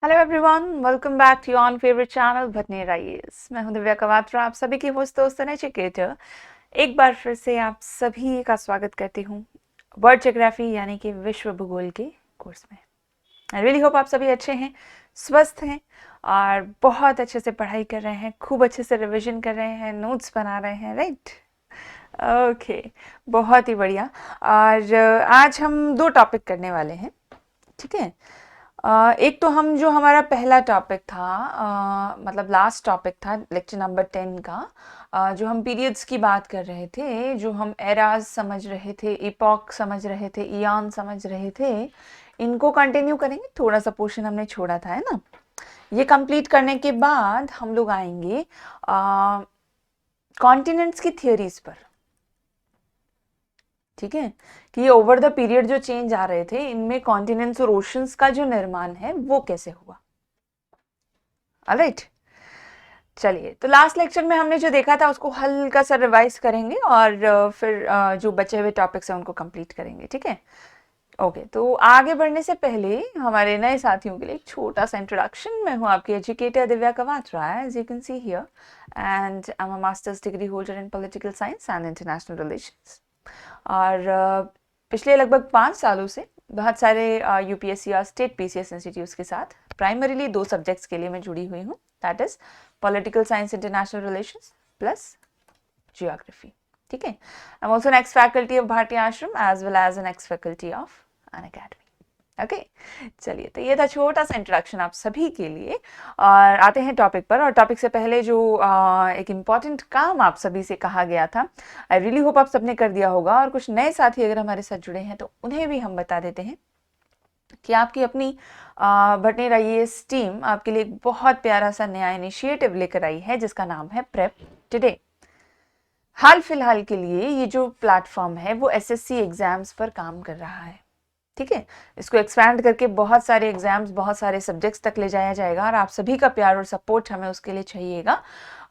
Hello everyone, welcome back to your on favourite channel Bhatner IAS. मैं हूं दिव्या कवात्रा, आप सभी की होस्ट दोस्त एजुकेटर। एक बार फिर से आप सभी का स्वागत करती हूं वर्ल्ड ज्योग्राफी यानी कि विश्व भूगोल के कोर्स में। आई रियली होप आप सभी अच्छे हैं, स्वस्थ हैं और बहुत अच्छे से पढ़ाई कर रहे हैं, खूब अच्छे से रिविजन कर रहे हैं, नोट्स बना रहे हैं, राइट? ओके, बहुत ही बढ़िया। और आज हम दो टॉपिक करने वाले हैं, ठीक है। एक तो हम जो हमारा पहला टॉपिक था, मतलब लास्ट टॉपिक था लेक्चर नंबर 10 का, जो हम पीरियड्स की बात कर रहे थे, जो हम एराज समझ रहे थे, इपॉक समझ रहे थे, इयान समझ रहे थे, इनको कंटिन्यू करेंगे। थोड़ा सा पोर्शन हमने छोड़ा था, है ना। ये कंप्लीट करने के बाद हम लोग आएंगे कॉन्टिनेंट्स की थियोरीज पर, ठीक है, कि ये ओवर द पीरियड जो चेंज आ रहे थे, इनमें कॉन्टिनेंट्स और ओशंस का जो निर्माण है वो कैसे हुआ। ऑलराइट, चलिए, तो लास्ट लेक्चर में हमने जो देखा था उसको हल्का सा रिवाइज करेंगे और फिर जो बचे हुए टॉपिक्स हैं उनको कंप्लीट करेंगे, ठीक है। ओके, तो आगे बढ़ने से पहले हमारे नए साथियों के लिए एक छोटा सा इंट्रोडक्शन। मैं हूँ आपकी educator Divya Kawatra, as you can see here, and I am a masters degree holder in political science and international relations. और पिछले लगभग 5 सालों से बहुत सारे यूपीएससी और स्टेट पीसीएस इंस्टीट्यूट्स के साथ प्राइमरीली 2 सब्जेक्ट्स के लिए मैं जुड़ी हुई हूँ, that is political science international relations plus geography, ठीक है। I am also an ex faculty of Bharatiya Ashram as well as an ex faculty of Unacademy. Okay, चलिए, तो ये था छोटा सा इंट्रोडक्शन आप सभी के लिए और आते हैं टॉपिक पर। और टॉपिक से पहले जो एक इम्पॉर्टेंट काम आप सभी से कहा गया था, आई रियली होप आप सबने कर दिया होगा, और कुछ नए साथी अगर हमारे साथ जुड़े हैं तो उन्हें भी हम बता देते हैं कि आपकी अपनी भटनेर आईएएस टीम आपके लिए एक बहुत प्यारा सा नया इनिशिएटिव लेकर आई है जिसका नाम है प्रेप टुडे। हाल फिलहाल के लिए ये जो प्लेटफॉर्म है वो एसएससी एग्जाम्स पर काम कर रहा है, ठीक है। इसको एक्सपैंड करके बहुत सारे एग्जाम्स, बहुत सारे सब्जेक्ट्स तक ले जाया जाएगा और आप सभी का प्यार और सपोर्ट हमें उसके लिए चाहिएगा।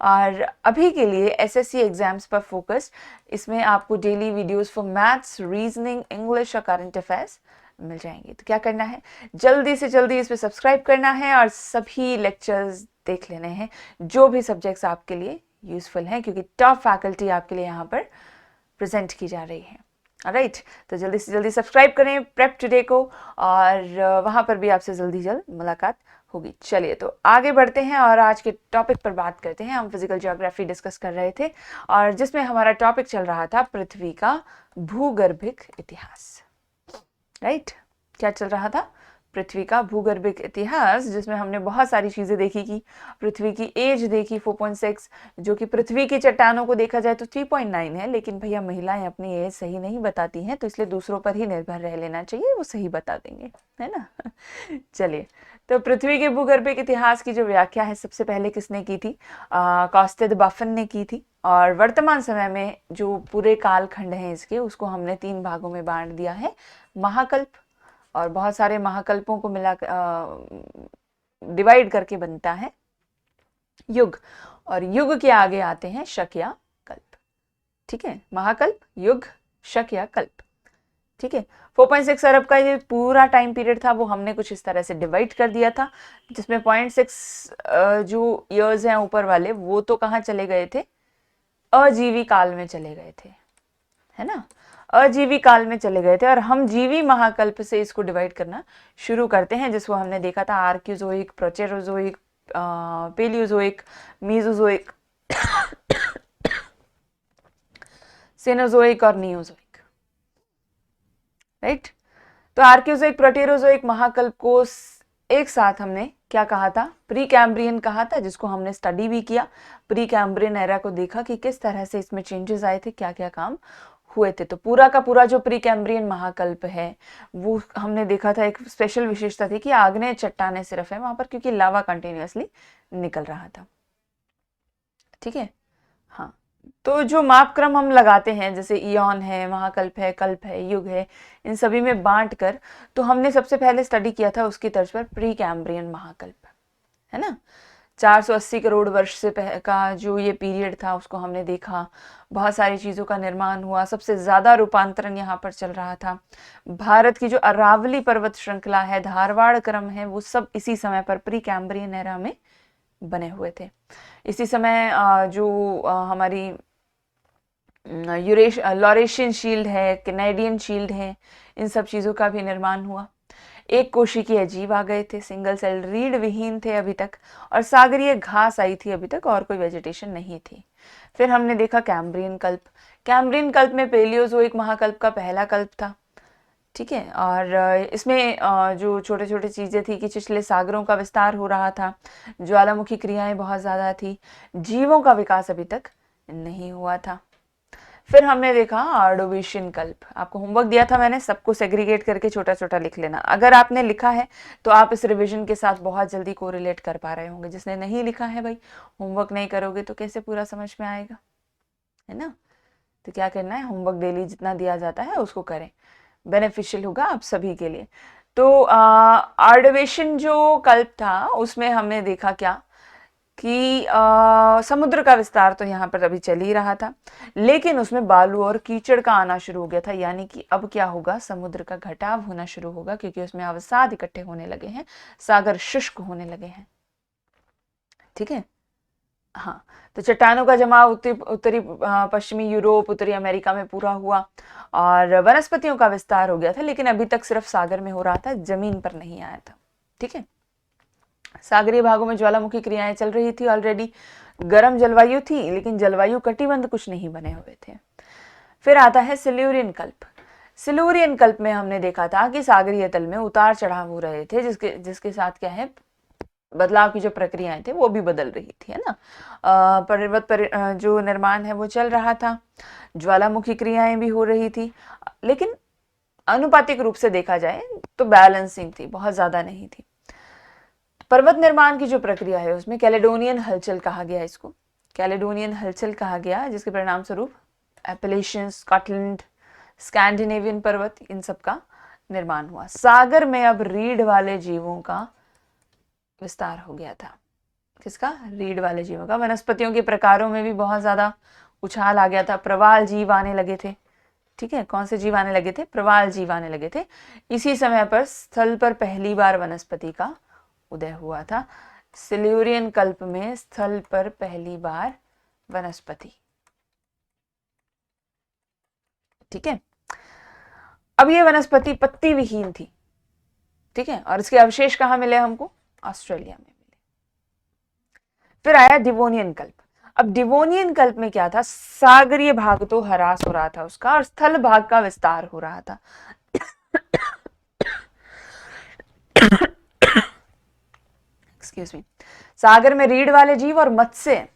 और अभी के लिए एसएससी एग्जाम्स पर फोकस, इसमें आपको daily videos for maths, reasoning, English और करंट अफेयर्स मिल जाएंगे। तो क्या करना है, जल्दी से जल्दी इस पर सब्सक्राइब करना है और सभी लेक्चर्स देख लेने हैं जो भी सब्जेक्ट्स आपके लिए यूजफुल हैं, क्योंकि टॉप फैकल्टी आपके लिए यहाँ पर प्रेजेंट की जा रही है। राइट, तो जल्दी से जल्दी सब्सक्राइब करें प्रेप टुडे को और वहाँ पर भी आपसे जल्दी जल्द मुलाकात होगी। चलिए, तो आगे बढ़ते हैं और आज के टॉपिक पर बात करते हैं। हम फिजिकल ज्योग्राफी डिस्कस कर रहे थे और जिसमें हमारा टॉपिक चल रहा था पृथ्वी का भूगर्भिक इतिहास। राइट, क्या चल रहा था, पृथ्वी का भूगर्भिक इतिहास, जिसमें हमने बहुत सारी चीज़ें देखी कि पृथ्वी की एज देखी 4.6, जो कि पृथ्वी की चट्टानों को देखा जाए तो 3.9 है, लेकिन भैया महिलाएं अपनी एज सही नहीं बताती हैं, तो इसलिए दूसरों पर ही निर्भर रह लेना चाहिए, वो सही बता देंगे, है ना। चलिए, तो पृथ्वी के भूगर्भिक इतिहास की जो व्याख्या है सबसे पहले किसने की थी, कॉस्टेद बाफन ने की थी। और वर्तमान समय में जो पूरे कालखंड हैं इसके, उसको हमने 3 भागों में बांट दिया है, महाकल्प, और बहुत सारे महाकल्पों को मिला डिवाइड करके बनता है युग, और युग के आगे आते हैं शक या कल्प, ठीक है। महाकल्प, युग, शक या कल्प, ठीक है। 4.6 अरब का ये पूरा टाइम पीरियड था, वो हमने कुछ इस तरह से डिवाइड कर दिया था, जिसमें 0.6 जो ईयर्स हैं ऊपर वाले, वो तो कहाँ चले गए थे, अजीवी काल में चले गए थे, है ना, अजीवी काल में चले गए थे। और हम जीवी महाकल्प से इसको डिवाइड करना शुरू करते हैं, जिसको हमने देखा था आर्क्यूजोइक, प्रोचेरोजोइक, पेलियोजोइक, मीजोजोइक, सेनोजोइक और नियोजोइक। राइट, तो आर्क्यूजोइक, प्रोटेरोजोइक महाकल्प को एक साथ हमने क्या कहा था, प्री कैम्ब्रियन कहा था, जिसको हमने स्टडी भी किया। प्री कैम्ब्रियन एरा को देखा कि किस तरह से इसमें चेंजेस आए थे, क्या क्या काम हुए थे। तो पूरा का पूरा जो प्री कैम्ब्रियन महाकल्प है वो हमने देखा था, एक स्पेशल विशेषता थी कि आग्नेय चट्टानें सिर्फ है वहां पर, क्योंकि लावा कंटिन्यूअसली निकल रहा था, ठीक है। हाँ, तो जो मापक्रम हम लगाते हैं, जैसे इयॉन है, महाकल्प है, कल्प है, युग है, इन सभी में बांट कर, तो हमने सबसे पहले स्टडी किया था उसकी तर्ज पर प्री कैम्ब्रियन महाकल्प, है ना। 480 करोड़ वर्ष से का जो ये पीरियड था उसको हमने देखा। बहुत सारी चीज़ों का निर्माण हुआ, सबसे ज़्यादा रूपांतरण यहाँ पर चल रहा था। भारत की जो अरावली पर्वत श्रृंखला है, धारवाड़ क्रम है, वो सब इसी समय पर प्री कैम्ब्रियन एरा में बने हुए थे। इसी समय जो हमारी लॉरेशियन शील्ड है, कैनेडियन शील्ड है, इन सब चीज़ों का भी निर्माण हुआ। एक कोशिकीय जीव आ गए थे, सिंगल सेल रीढ़ विहीन थे अभी तक, और सागरीय घास आई थी अभी तक, और कोई वेजिटेशन नहीं थी। फिर हमने देखा कैम्ब्रियन कल्प। कैम्ब्रियन कल्प में पेलियोजोइक महाकल्प का पहला कल्प था, ठीक है। और इसमें जो छोटे छोटे चीज़ें थी कि छिछले सागरों का विस्तार हो रहा था, ज्वालामुखी क्रियाएं बहुत ज़्यादा थी, जीवों का विकास अभी तक नहीं हुआ था। फिर हमने देखा ऑर्डोविशियन कल्प। आपको होमवर्क दिया था मैंने, सबको सेग्रीगेट करके छोटा छोटा लिख लेना। अगर आपने लिखा है तो आप इस रिवीजन के साथ बहुत जल्दी कोरिलेट कर पा रहे होंगे। जिसने नहीं लिखा है भाई, होमवर्क नहीं करोगे तो कैसे पूरा समझ में आएगा, है ना। तो क्या करना है, होमवर्क डेली जितना दिया जाता है उसको करें, बेनिफिशियल होगा आप सभी के लिए। तो ऑर्डोविशियन जो कल्प था उसमें हमने देखा क्या कि समुद्र का विस्तार तो यहाँ पर अभी चल ही रहा था, लेकिन उसमें बालू और कीचड़ का आना शुरू हो गया था। यानी कि अब क्या होगा, समुद्र का घटाव होना शुरू होगा, क्योंकि उसमें अवसाद इकट्ठे होने लगे हैं, सागर शुष्क होने लगे हैं, ठीक है। हाँ, तो चट्टानों का जमाव उत्तरी पश्चिमी यूरोप, उत्तरी अमेरिका में पूरा हुआ, और वनस्पतियों का विस्तार हो गया था, लेकिन अभी तक सिर्फ सागर में हो रहा था, जमीन पर नहीं आया था, ठीक है। सागरीय भागों में ज्वालामुखी क्रियाएं चल रही थी ऑलरेडी, गर्म जलवायु थी, लेकिन जलवायु कटिबंध कुछ नहीं बने हुए थे। फिर आता है सिल्यूरियन कल्प। सिल्यूरियन कल्प में हमने देखा था कि सागरीय तल में उतार चढ़ाव हो रहे थे, जिसके साथ क्या है, बदलाव की जो प्रक्रियाएं थे वो भी बदल रही थी, है ना। जो निर्माण है वो चल रहा था, ज्वालामुखी क्रियाएं भी हो रही थी, लेकिन अनुपातिक रूप से देखा जाए तो बैलेंसिंग थी, बहुत ज्यादा नहीं थी। पर्वत निर्माण की जो प्रक्रिया है उसमें कैलेडोनियन हलचल कहा गया, इसको कैलेडोनियन हलचल कहा गया, जिसके परिणाम स्वरूप एपेलेशियन, स्कॉटलैंड, स्कैंडिनेवियन पर्वत, इन सब का निर्माण हुआ। सागर में अब रीढ़ वाले जीवों का विस्तार हो गया था। किसका, रीढ़ वाले जीवों का। वनस्पतियों के प्रकारों में भी बहुत ज्यादा उछाल आ गया था, प्रवाल जीव आने लगे थे, ठीक है। कौन से जीव आने लगे थे, प्रवाल जीव आने लगे थे। इसी समय पर स्थल पर पहली बार वनस्पति का उदय हुआ था। सिल्यूरियन कल्प में स्थल पर पहली बार वनस्पति, ठीक है। अब ये वनस्पति पत्ती विहीन थी, ठीक है, और इसके अवशेष कहां मिले हमको, ऑस्ट्रेलिया में मिले। फिर आया डिवोनियन कल्प। अब डिवोनियन कल्प में क्या था, सागरीय भाग तो ह्रास हो रहा था उसका, और स्थल भाग का विस्तार हो रहा था। Excuse me. सागर में रीढ़ वाले जीव और मत्स्य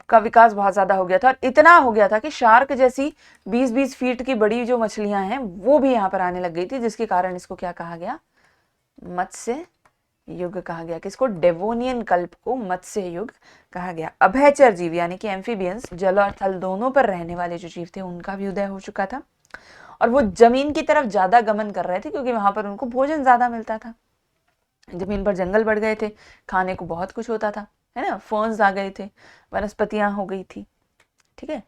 का विकास बहुत ज्यादा हो गया था, और इतना हो गया था कि शार्क जैसी 20-20 फीट की बड़ी जो मछलियां हैं वो भी यहाँ पर आने लग गई थी, जिसके कारण इसको क्या कहा गया, मत्स्य युग कहा गया। किसको, डेवोनियन कल्प को मत्स्य युग कहा गया। अभयचर जीव यानी कि एम्फीबियंस, जल और थल दोनों पर रहने वाले जो जीव थे उनका भी उदय हो चुका था, और वो जमीन की तरफ ज्यादा गमन कर रहे थे, क्योंकि वहां पर उनको भोजन ज्यादा मिलता था। जमीन पर जंगल बढ़ गए थे, खाने को बहुत कुछ होता था, है ना, फर्न्स आ गए थे, वनस्पतियां हो गई थी, ठीक है।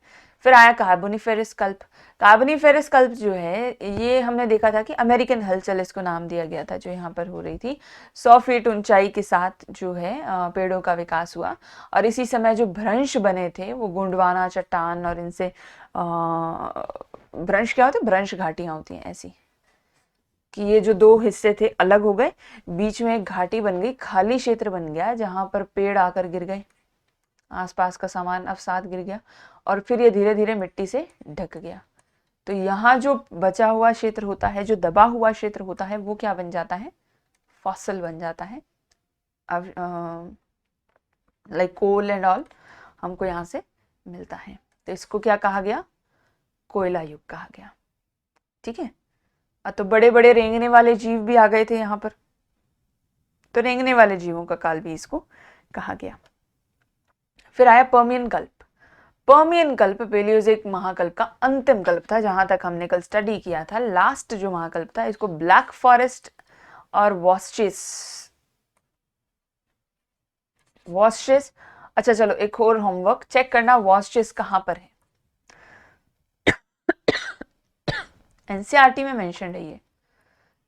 फिर आया कार्बोनिफेरस कल्प। कार्बोनिफेरस कल्प जो है ये हमने देखा था कि अमेरिकन हलचल इसको नाम दिया गया था, जो यहाँ पर हो रही थी। 100 फीट ऊंचाई के साथ जो है पेड़ों का विकास हुआ, और इसी समय जो भ्रंश बने थे वो गुंडवाना चट्टान, और इनसे भ्रंश क्या होते हैं, भ्रंश घाटियां होती हैं ऐसी, कि ये जो दो हिस्से थे अलग हो गए, बीच में एक घाटी बन गई, खाली क्षेत्र बन गया जहां पर पेड़ आकर गिर गए, आसपास का सामान अवसाद गिर गया, और फिर ये धीरे धीरे मिट्टी से ढक गया। तो यहाँ जो बचा हुआ क्षेत्र होता है, जो दबा हुआ क्षेत्र होता है, वो क्या बन जाता है, फॉसिल बन जाता है। अब लाइक कोल एंड ऑल हमको यहाँ से मिलता है, तो इसको क्या कहा गया, कोयला युग कहा गया, ठीक है। तो बड़े बड़े रेंगने वाले जीव भी आ गए थे यहाँ पर, तो रेंगने वाले जीवों का काल भी इसको कहा गया। फिर आया पर्मियन कल्प। पर्मियन कल्प पेलियोजिक महाकल्प का अंतिम कल्प था, जहां तक हमने कल स्टडी किया था। लास्ट जो महाकल्प था, इसको ब्लैक फॉरेस्ट और वॉस्चिस वॉस्ट्रेस, अच्छा चलो एक और होमवर्क चेक करना, वॉस्ट्रेस कहाँ पर है। एनसीईआरटी में मेंशन है ये,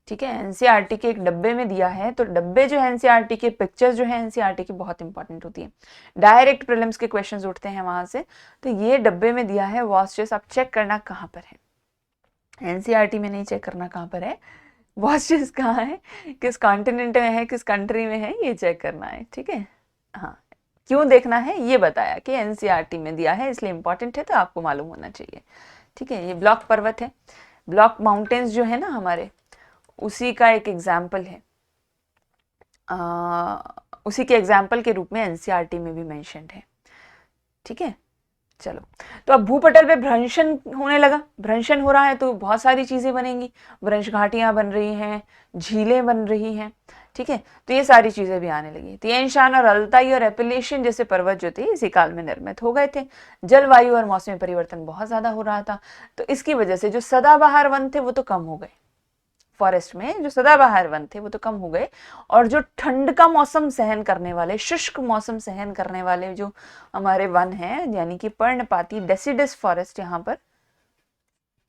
ठीक है, एनसीईआरटी के एक डब्बे में दिया है, तो डब्बे जो है एनसीईआरटी के, पिक्चर्स जो है एनसीईआरटी की बहुत इंपॉर्टेंट होती है, डायरेक्ट प्रीलिम्स के क्वेश्चंस उठते हैं वहां से। तो ये डब्बे में दिया है वॉस्ट्रेस, आप चेक करना कहाँ पर है, एनसीईआरटी में नहीं चेक करना कहाँ पर है, वॉस्ट्रेस कहाँ है, किस कॉन्टिनेंट में है, किस कंट्री में है, ये चेक करना है, ठीक है। हाँ, क्यों देखना है ये बताया कि एनसीईआरटी में दिया है इसलिए इंपॉर्टेंट है, तो आपको मालूम होना चाहिए, ठीक है। ये ब्लॉक पर्वत है, ब्लॉक माउंटेन्स जो है ना हमारे, उसी का एक एग्जाम्पल है, उसी के एग्जाम्पल के रूप में एनसीईआरटी में भी मेंशन्ड है, ठीक है। चलो, तो अब भूपटल पे भ्रंशन होने लगा, भ्रंशन हो रहा है तो बहुत सारी चीजें बनेंगी, भ्रंश घाटियां बन रही हैं, झीलें बन रही हैं, ठीक है, तो ये सारी चीजें भी आने लगी। तिएन शान और अल्ताई और एपिलेशियन जैसे पर्वत जो थे इसी काल में निर्मित हो गए थे। जलवायु और मौसमी परिवर्तन बहुत ज्यादा हो रहा था, तो इसकी वजह से जो सदाबहार वन थे वो तो कम हो गए, फॉरेस्ट में जो सदाबहार वन थे वो तो कम हो गए, और जो ठंड का मौसम सहन करने वाले, शुष्क मौसम सहन करने वाले जो हमारे वन हैं, यानी कि पर्णपाती डेसिडस फॉरेस्ट यहाँ पर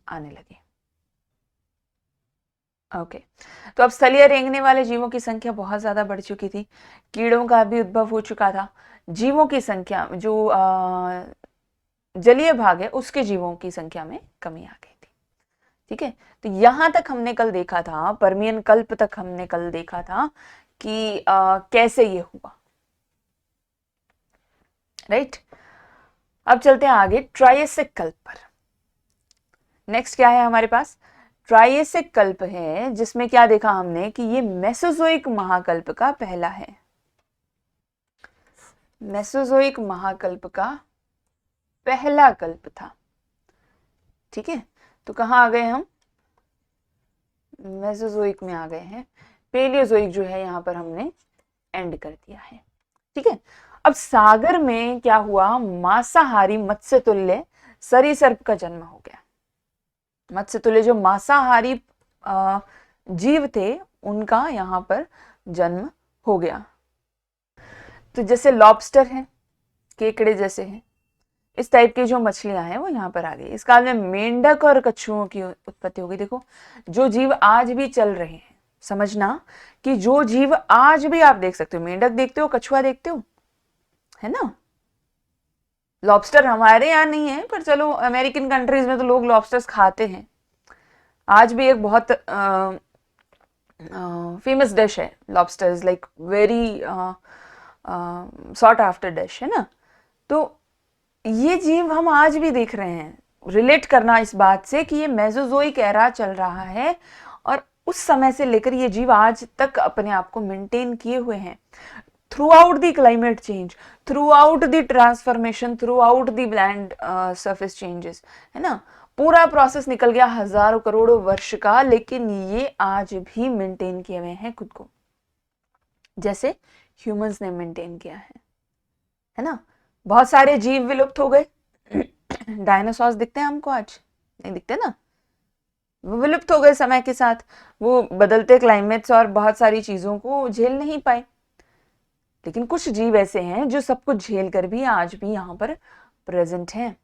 आने लगे। ओके, तो अब स्थलीय रेंगने वाले जीवों की संख्या बहुत ज्यादा बढ़ चुकी थी, कीड़ों का भी उद्भव हो चुका था, जीवों की संख्या जो जलीय भाग है उसके जीवों की संख्या में कमी आ गई थी, ठीक है। तो यहां तक हमने कल देखा था, परमियन कल्प तक हमने कल देखा था कि कैसे ये हुआ, राइट। अब चलते हैं आगे ट्रायसिक कल्प पर। नेक्स्ट क्या है हमारे पास, ट्रायसिक कल्प है, जिसमें क्या देखा हमने कि ये मेसोजोइक महाकल्प का पहला है, मेसोजोइक महाकल्प का पहला कल्प था, ठीक है। तो कहां आ गए हम, मेसोजोइक में आ गए हैं, पेलियोजोइक जो है यहां पर हमने एंड कर दिया है, ठीक है। अब सागर में क्या हुआ, मांसाहारी मत्स्य तुल्य सरीसर्प का जन्म हो गया, मत्स्य तुल्य जो मांसाहारी जीव थे उनका यहाँ पर जन्म हो गया। तो जैसे लॉबस्टर है, केकड़े जैसे हैं, इस टाइप की जो मछलियां हैं वो यहाँ पर आ गई। इस काल में मेंढक और कछुओं की उत्पत्ति हो गई। देखो, जो जीव आज भी चल रहे हैं, समझना कि जो जीव आज भी आप देख सकते हो, मेंढक देखते हो, कछुआ देखते हो, है ना। लॉबस्टर हमारे यहाँ नहीं है, पर चलो अमेरिकन कंट्रीज में तो लोग लॉबस्टर्स खाते हैं, आज भी एक बहुत फेमस डिश है lobster, is like very sought after dish, है ना। तो ये जीव हम आज भी देख रहे हैं, रिलेट करना इस बात से कि ये मेसोजोइक एरा चल रहा है, और उस समय से लेकर ये जीव आज तक अपने आप को मेंटेन किए हुए हैं, through out the climate change, through out the transformation, through out the land surface changes, है ना। पूरा प्रोसेस निकल गया हजारों करोड़ों वर्ष का, लेकिन ये आज भी मेंटेन किए हुए हैं खुद को, जैसे ह्यूमंस ने मेंटेन किया है ना। बहुत सारे जीव विलुप्त हो गए, डायनासोर्स दिखते हैं हमको आज, नहीं दिखते ना, वो विलुप्त हो गए समय के साथ, वो बदलते क्लाइमेट्स और बहुत सारी चीजों को झेल नहीं पाए। लेकिन कुछ जीव ऐसे हैं जो सब कुछ झेल कर भी आज भी यहाँ पर प्रेजेंट हैं।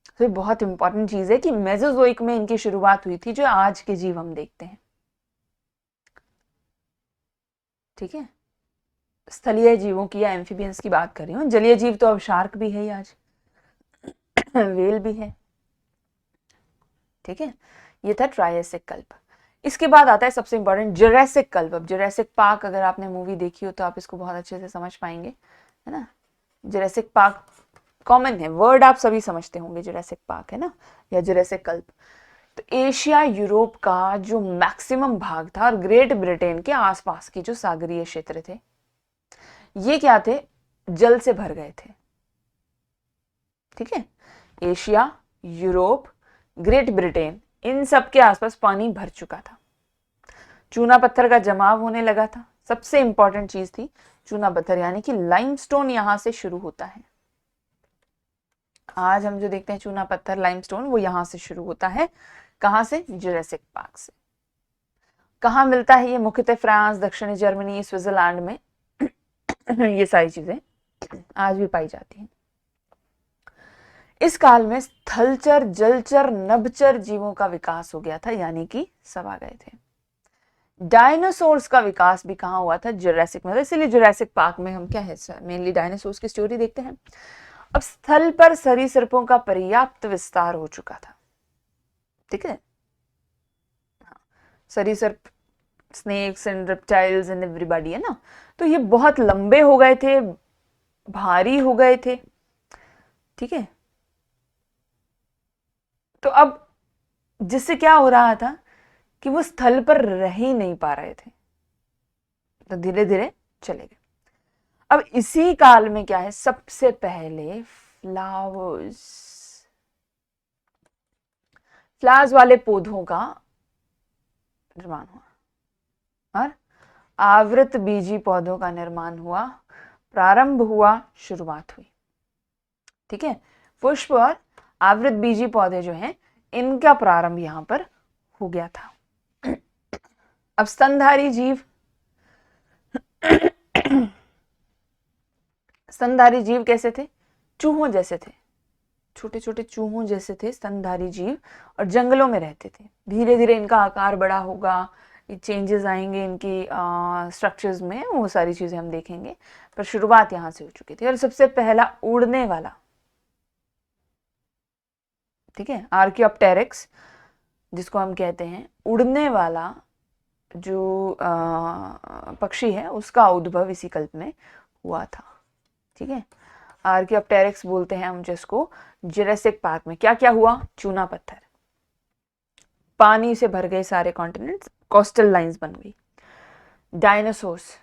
तो ये बहुत इंपॉर्टेंट चीज है कि मेसोजोइक में इनकी शुरुआत हुई थी, जो आज के जीव हम देखते हैं, ठीक है। स्थलीय जीवों की या एम्फीबियंस की बात कर रही हूँ, जलीय जीव तो अब शार्क भी है आज, वेल भी है, ठीक है। ये था ट्रायसिक कल्प। इसके बाद आता है सबसे इंपॉर्टेंट जुरासिक कल्प। अब जुरासिक पार्क अगर आपने मूवी देखी हो तो आप इसको बहुत अच्छे से समझ पाएंगे, है ना। जुरासिक पार्क कॉमन है, वर्ड आप सभी समझते होंगे, जुरासिक पार्क, है ना, या जुरासिक कल्प। तो एशिया यूरोप का जो मैक्सिमम भाग था और ग्रेट ब्रिटेन के आसपास के जो सागरीय क्षेत्र थे, ये क्या थे, जल से भर गए थे, ठीक है। एशिया, यूरोप, ग्रेट ब्रिटेन, इन सब के आसपास पानी भर चुका था, चूना पत्थर का जमाव होने लगा था। सबसे इंपॉर्टेंट चीज थी चूना पत्थर, यानी कि लाइमस्टोन यहां से शुरू होता है। आज हम जो देखते हैं चूना पत्थर, लाइमस्टोन, वो यहां से शुरू होता है। कहां से, जुरासिक पार्क से। कहां मिलता है ये, मुख्यतः फ्रांस, दक्षिणी जर्मनी, स्विट्जरलैंड में ये सारी चीजें आज भी पाई जाती है। इस काल में स्थलचर, जलचर, नभचर जीवों का विकास हो गया था, यानी कि सब आ गए थे। डायनासोर्स का विकास भी कहाँ हुआ था? जुरासिक में। इसीलिए जुरासिक पार्क में हम क्या है, मेनली डायनासोर्स की स्टोरी देखते हैं। अब स्थल पर सरीसृपों का पर्याप्त विस्तार हो चुका था, ठीक है। सरीसृप, snakes and reptiles and everybody, है ना। तो ये बहुत लंबे हो गए थे, भारी हो गए थे, ठीक है। तो अब जिससे क्या हो रहा था कि वो स्थल पर रह ही नहीं पा रहे थे, तो धीरे धीरे चले गए। अब इसी काल में क्या है, सबसे पहले फ्लावर्स वाले पौधों का निर्माण हुआ और आवृत बीजी पौधों का निर्माण हुआ, प्रारंभ हुआ, शुरुआत हुई, ठीक है। पुष्प और आवृत बीजी पौधे जो हैं, इनका प्रारंभ यहां पर हो गया था। अब स्तनधारी जीव, स्तनधारी जीव कैसे थे? चूहों जैसे थे, छोटे छोटे चूहों जैसे थे स्तनधारी जीव, और जंगलों में रहते थे। धीरे धीरे इनका आकार बड़ा होगा, चेंजेस आएंगे इनकी स्ट्रक्चर्स में, वो सारी चीजें हम देखेंगे, पर शुरुआत यहां से हो चुकी थी। और सबसे पहला उड़ने वाला, ठीक है, आर्कियोप्टेरिक्स जिसको हम कहते हैं, उड़ने वाला जो पक्षी है, उसका उद्भव इसी कल्प में हुआ था, ठीक है। आर्कियोप्टेरिक्स बोलते हैं हम जिसको। जुरासिक पार्क में क्या क्या हुआ? चूना पत्थर, पानी से भर गए सारे कॉन्टिनेंट्स, कोस्टल लाइंस बन गई। डायनासोर्स,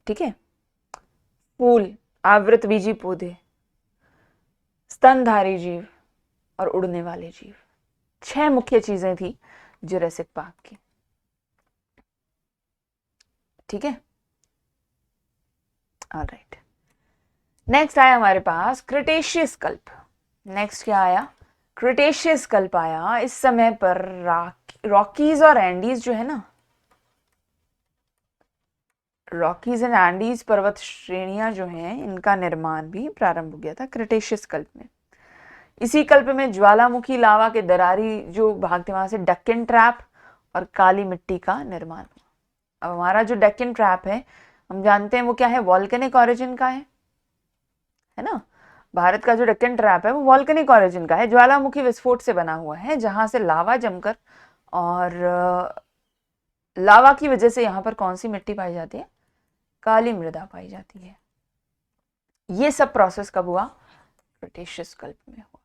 ठीक है, फूल, आवृत बीजी पौधे, स्तनधारी जीव और उड़ने वाले जीव, 6 मुख्य चीजें थी जुरासिक पार्क की, ठीक है। ऑलराइट, नेक्स्ट आया हमारे पास क्रिटेशियस कल्प। नेक्स्ट क्या आया? क्रिटेशियस कल्प आया। इस समय पर रॉकीज और एंडीज जो है ना, रॉकीज एंड एंडीज पर्वत श्रेणियां जो हैं, इनका निर्माण भी प्रारंभ हो गया था क्रिटेशियस कल्प में। इसी कल्प में ज्वालामुखी लावा के दरारी जो भाग थे, वहां से डेक्कन ट्रैप और काली मिट्टी का निर्माण हुआ। अब हमारा जो डेक्कन ट्रैप है, हम जानते हैं वो क्या है, वॉल्केनिक ऑरिजिन का है ना। भारत का जो डेक्कन ट्रैप है वो वॉल्केनिक ऑरिजिन का है, ज्वालामुखी विस्फोट से बना हुआ है, जहां से लावा जमकर, और लावा की वजह से यहाँ पर कौन सी मिट्टी पाई जाती है? काली मृदा पाई जाती है। ये सब प्रोसेस कब हुआ? क्रिटेशियस कल्प में हुआ,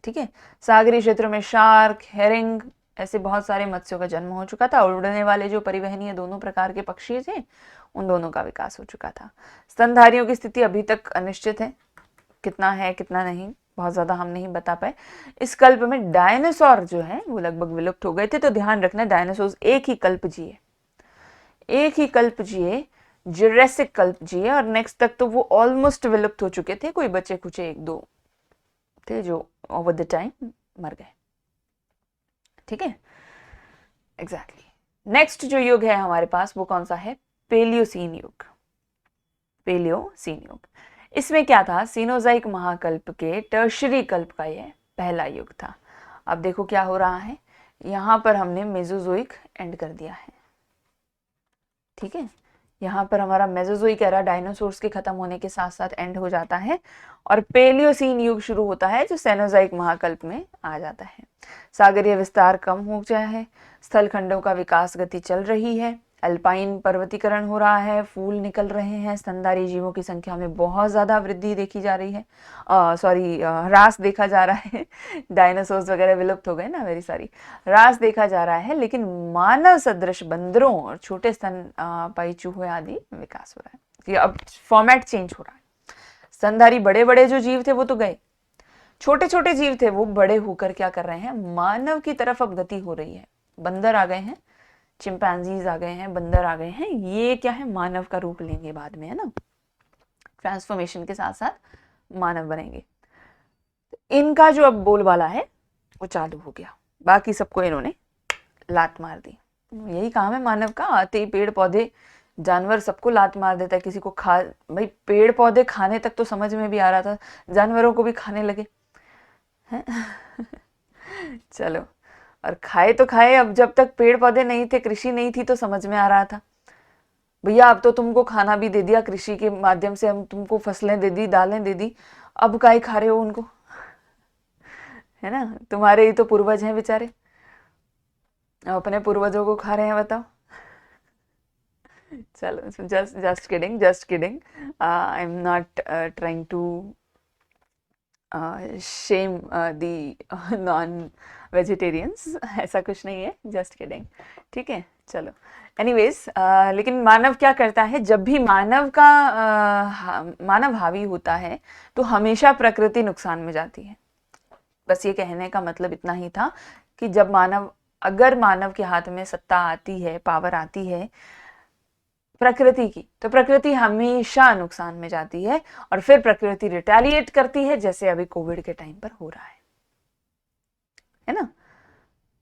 ठीक है। सागरीय क्षेत्रों में शार्क, हेरिंग, ऐसे बहुत सारे मत्स्यों का जन्म हो चुका था। उड़ने वाले जो परिवहनीय दोनों प्रकार के पक्षी थे, उन दोनों का विकास हो चुका था। स्तनधारियों की स्थिति अभी तक अनिश्चित है, कितना है कितना नहीं, बहुत ज्यादा हम नहीं बता पाए। इस कल्प में डायनासोर जो है वो लगभग विलुप्त हो गए थे, तो ध्यान रखना डायनासोर एक ही कल्प जिए, एक ही कल्प जिए, जुरासिक कल्प जिए, और नेक्स्ट तक तो वो ऑलमोस्ट विलुप्त हो चुके थे। कोई बचे कुचे 1-2 थे जो ओवर द टाइम मर गए, ठीक है। एग्जैक्टली। नेक्स्ट जो युग है हमारे पास वो कौन सा है? पेलियोसीन युग। पेलियोसीन युग, इसमें क्या था? सीनोजाइक महाकल्प के टर्शरी कल्प का ये पहला युग था। अब देखो क्या हो रहा है, यहां पर हमने मेसोजोइक एंड कर दिया है, ठीक है। यहाँ पर हमारा मेसोजोइक एरा डायनासोर्स के खत्म होने के साथ साथ एंड हो जाता है, और पेलियोसीन युग शुरू होता है, जो सेनोजाइक महाकल्प में आ जाता है। सागरीय विस्तार कम हो गया है, स्थल खंडों का विकास गति चल रही है, अल्पाइन पर्वतीकरण हो रहा है, फूल निकल रहे हैं, स्तनधारी जीवों की संख्या में बहुत ज्यादा वृद्धि देखी जा रही है, ह्रास देखा जा रहा है। डायनासोर्स वगैरह विलुप्त हो गए ना, वेरी सॉरी, ह्रास देखा जा रहा है, लेकिन मानव सदृश बंदरों और छोटे स्तनपायी चूहे आदि विकास हो रहा है, कि अब फॉर्मेट चेंज हो रहा है। स्तनधारी बड़े बड़े जो जीव थे वो तो गए, छोटे छोटे जीव थे वो बड़े होकर क्या कर रहे हैं? मानव की तरफ अब गति हो रही है। बंदर आ गए हैं, चिंपैंजीज आ गए हैं, बंदर आ गए हैं, ये क्या है? मानव का रूप लेंगे बाद में, है ना, ट्रांसफॉर्मेशन के साथ साथ मानव बनेंगे। इनका जो अब बोलबाला है वो चालू हो गया, बाकी सबको इन्होंने लात मार दी। यही काम है मानव का, आते ही पेड़ पौधे जानवर सबको लात मार देता है, किसी को खा, भाई पेड़ पौधे खाने तक तो समझ में भी आ रहा था, जानवरों को भी खाने लगे हैं। चलो, और खाए तो खाए, अब जब तक पेड़ पौधे नहीं थे, कृषि नहीं थी, तो समझ में आ रहा था भैया अब तो तुमको खाना भी दे दिया, कृषि के माध्यम से हम तुमको फसलें दे दी, दालें दे दी, अब काहे खा रहे हो उनको, है ना, तुम्हारे ही तो पूर्वज हैं बेचारे, अपने पूर्वजों को खा रहे हैं, बताओ। चलो, just kidding, just kidding, I am not trying to shame the non vegetarians, ऐसा कुछ नहीं है, जस्ट किडिंग, ठीक है। चलो, एनीवेज, लेकिन मानव क्या करता है, जब भी मानव हावी होता है तो हमेशा प्रकृति नुकसान में जाती है। बस ये कहने का मतलब इतना ही था कि अगर मानव के हाथ में सत्ता आती है, पावर आती है प्रकृति की, तो प्रकृति हमेशा नुकसान में जाती है, और फिर प्रकृति रिटेलिएट करती है, जैसे अभी कोविड के टाइम पर हो रहा है ना।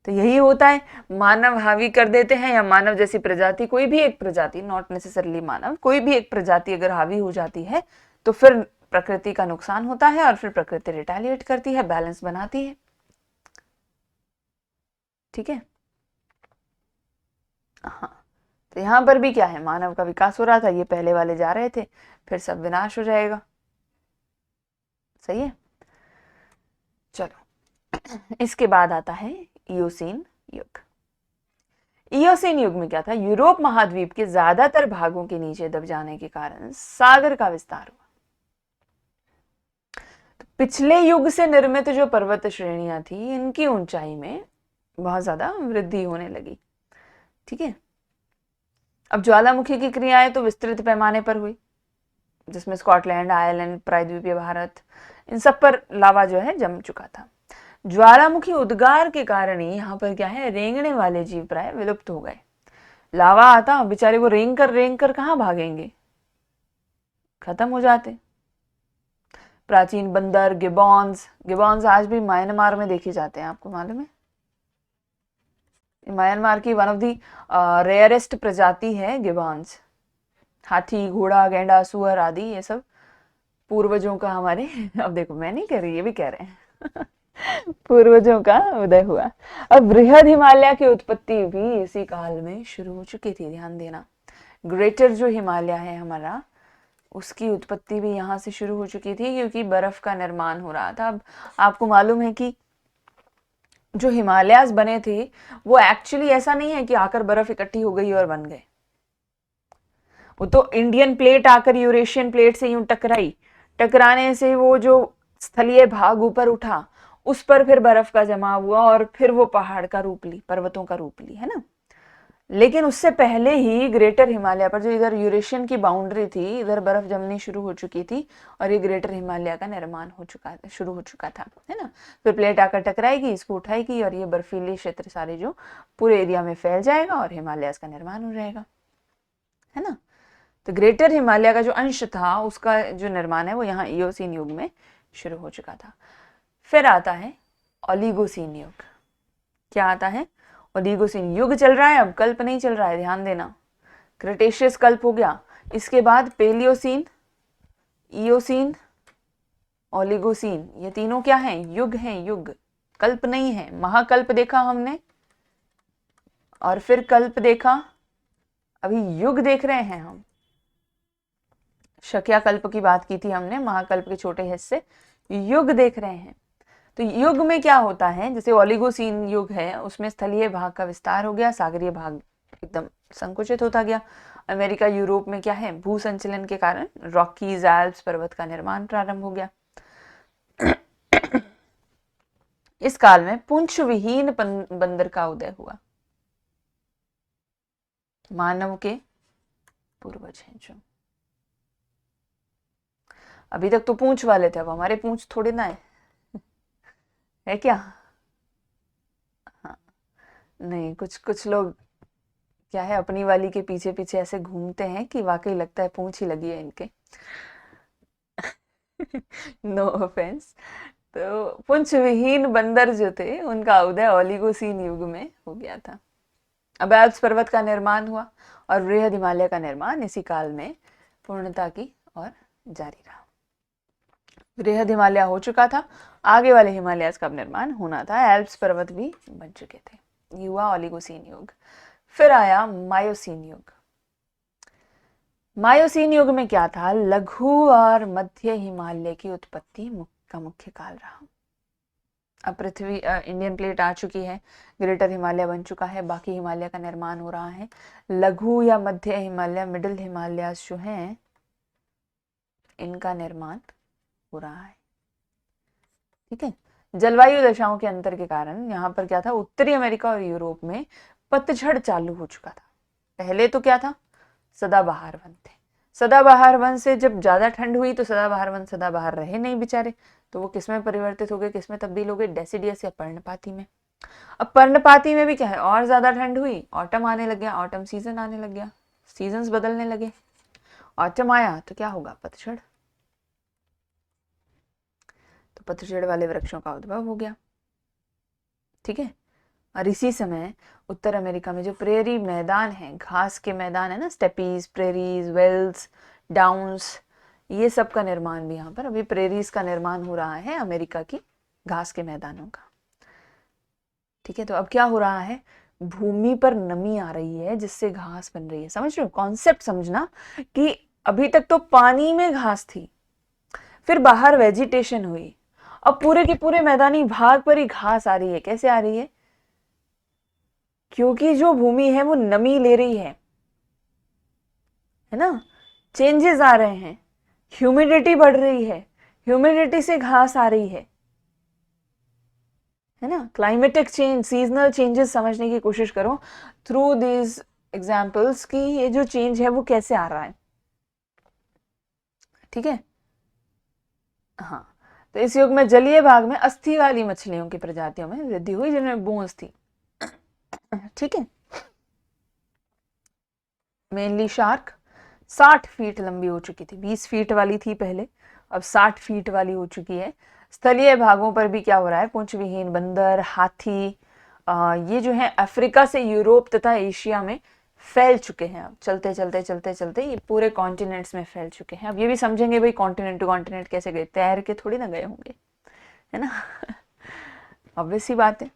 तो यही होता है, मानव हावी कर देते हैं, या मानव जैसी प्रजाति, कोई भी एक प्रजाति, नॉट नेसेसरली मानव, कोई भी एक प्रजाति अगर हावी हो जाती है तो फिर प्रकृति का नुकसान होता है, और फिर प्रकृति रिटेलिएट करती है, बैलेंस बनाती है, ठीक है। हाँ, तो यहां पर भी क्या है, मानव का विकास हो रहा था, ये पहले वाले जा रहे थे, फिर सब विनाश हो जाएगा, सही है। चलो, इसके बाद आता है इयोसीन युग। इयोसीन युग में क्या था, यूरोप महाद्वीप के ज्यादातर भागों के नीचे दब जाने के कारण सागर का विस्तार हुआ। तो पिछले युग से निर्मित जो पर्वत श्रेणियां थी, इनकी ऊंचाई में बहुत ज्यादा वृद्धि होने लगी, ठीक है। अब ज्वालामुखी की क्रियाएं तो विस्तृत पैमाने पर हुई, जिसमें स्कॉटलैंड, आयरलैंड, प्रायद्वीपीय भारत, इन सब पर लावा जो है जम चुका था। ज्वालामुखी उद्गार के कारण ही यहाँ पर क्या है, रेंगने वाले जीव प्राय विलुप्त हो गए। लावा आता, बेचारे वो रेंग कर कहाँ भागेंगे, खत्म हो जाते। प्राचीन बंदर, गिबॉन्स आज भी म्यांमार में देखे जाते हैं, आपको मालूम है। म्यांमार की वन ऑफ दी रेयरेस्ट प्रजाति है गिबॉन्स। हाथी, घोड़ा, गैंडा, सुअर आदि, ये सब पूर्वजों का हमारे अब देखो, मैं नहीं कह रही, ये भी कह रहे हैं पूर्वजों का उदय हुआ। अब बृहद हिमालय की उत्पत्ति भी इसी काल में शुरू हो चुकी थी, ध्यान देना। ग्रेटर जो हिमालय है हमारा, उसकी उत्पत्ति भी यहाँ से शुरू हो चुकी थी, क्योंकि बर्फ का निर्माण हो रहा था। अब आपको मालूम है कि जो हिमालयास बने थे, वो एक्चुअली ऐसा नहीं है कि आकर बर्फ इकट्ठी हो गई और बन गए। वो तो इंडियन प्लेट आकर यूरेशियन प्लेट से यूं टकराने से वो जो स्थलीय भाग ऊपर उठा, उस पर फिर बर्फ का जमा हुआ, और फिर वो पहाड़ का रूप ली, पर्वतों का रूप ली, है ना। लेकिन उससे पहले ही ग्रेटर हिमालय पर, जो इधर यूरेशियन की बाउंड्री थी, इधर बर्फ जमनी शुरू हो चुकी थी, और ये ग्रेटर हिमालय का निर्माण शुरू हो चुका था, है ना। फिर प्लेट आकर टकराएगी, इसको उठाएगी, और ये बर्फीले क्षेत्र सारे जो पूरे एरिया में फैल जाएगा, और हिमालय का निर्माण हो जाएगा, है ना। तो ग्रेटर हिमालय का जो अंश था, उसका जो निर्माण है वो यहाँ इयोसीन युग में शुरू हो चुका था। फिर आता है ओलिगोसीन युग। क्या आता है, ओलिगोसीन युग चल रहा है, अब कल्प नहीं चल रहा है, ध्यान देना। क्रिटेशियस कल्प हो गया, इसके बाद पेलियोसीन, इयोसीन, ओलिगोसीन, ये तीनों क्या हैं, युग हैं, युग, कल्प नहीं है। महाकल्प देखा हमने, और फिर कल्प देखा, अभी युग देख रहे हैं हम। शक्या कल्प की बात की थी हमने, महाकल्प के छोटे हिस्से, युग देख रहे हैं। तो युग में क्या होता है, जैसे ओलिगोसीन युग है, उसमें स्थलीय भाग का विस्तार हो गया, सागरीय भाग एकदम संकुचित होता गया। अमेरिका, यूरोप में क्या है, भू संचलन के कारण रॉकीज, एल्प्स पर्वत का निर्माण प्रारंभ हो गया। इस काल में पुंछ विहीन बंदर का उदय हुआ। मानव के पूर्वज हैं जो, अभी तक तो पूंछ वाले थे, अब हमारे पूंछ थोड़े ना है क्या। हाँ, नहीं, कुछ लोग क्या है, अपनी वाली के पीछे पीछे ऐसे घूमते हैं कि वाकई लगता है पूंछ ही लगी है इनके नो ऑफेंस। तो पुंछ विहीन बंदर जो थे, उनका उदय ओलिगोसीन युग में हो गया था। अब एल्प्स पर्वत का निर्माण हुआ, और वृहद हिमालय का निर्माण इसी काल में पूर्णता की और जारी रहा। वृहद हिमालय हो चुका था, आगे वाले हिमालय का निर्माण होना था, एल्प्स पर्वत भी बन चुके थे। युवा ओलिगोसीन युग। फिर आया मायोसीन युग। मायोसीन युग में क्या था? लघु और मध्य हिमालय की उत्पत्ति का मुख्य काल रहा। अब पृथ्वी इंडियन प्लेट आ चुकी है, ग्रेटर हिमालय बन चुका है, बाकी हिमालय का निर्माण हो रहा है। लघु या मध्य हिमालय, मिडिल हिमालय जो हैं, इनका निर्माण हो रहा है। ठीक है, जलवायु दशाओं के अंतर के कारण यहाँ पर क्या था, उत्तरी अमेरिका और यूरोप में पतझड़ चालू हो चुका था। पहले तो क्या था, सदाबहार वन थे। सदाबहार वन से जब ज्यादा ठंड हुई तो सदाबहार वन सदाबहार रहे नहीं बेचारे, तो वो किसमें परिवर्तित हो गए, किसमें तब्दील हो गए, डेसिडियस या पर्णपाती में। अब पर्णपाती में भी क्या है, और ज्यादा ठंड हुई, ऑटम आने लग गया, ऑटम सीजन आने लग गया, सीजन्स बदलने लगे। ऑटम आया तो क्या होगा, पतझड़। तो पतझड़ वाले वृक्षों का उद्भव हो गया। ठीक है, और इसी समय उत्तर अमेरिका में जो प्रेरी मैदान है, घास के मैदान है ना, स्टेपीज, प्रेरीज, वेल्स, डाउन्स, ये सब का निर्माण भी यहाँ पर, अभी प्रेरीज का निर्माण हो रहा है अमेरिका की घास के मैदानों का। ठीक है, तो अब क्या हो रहा है, भूमि पर नमी आ रही है जिससे घास बन रही है। समझ रहे हो कॉन्सेप्ट, समझना कि अभी तक तो पानी में घास थी, फिर बाहर वेजिटेशन हुई, अब पूरे के पूरे मैदानी भाग पर ही घास आ रही है। कैसे आ रही है, क्योंकि जो भूमि है वो नमी ले रही है ना, चेंजेस आ रहे हैं, ह्यूमिडिटी बढ़ रही है, ह्यूमिडिटी से घास आ रही है ना। क्लाइमेटिक चेंज, सीजनल चेंजेस समझने की कोशिश करो थ्रू दिस एग्जाम्पल्स कि ये जो चेंज है वो कैसे आ रहा है। ठीक है, हाँ, तो इस युग में जलीय भाग में अस्थि वाली मछलियों की प्रजातियों में वृद्धि हुई जिनमें बूंस थी। ठीक है, मेनली शार्क 60 फीट लंबी हो चुकी थी, 20 फीट वाली थी पहले, अब 60 फीट वाली हो चुकी है। स्थलीय भागों पर भी क्या हो रहा है, पूंछ विहीन बंदर, हाथी, ये जो है अफ्रीका से यूरोप तथा एशिया में फैल चुके हैं। अब चलते चलते चलते चलते ये पूरे कॉन्टिनेंट्स में फैल चुके हैं। अब ये भी समझेंगे भाई, कॉन्टिनेंट टू कॉन्टिनेंट कैसे गए, तैर के थोड़ी ना गए होंगे, है ना। ऑब्वियस सी बात है।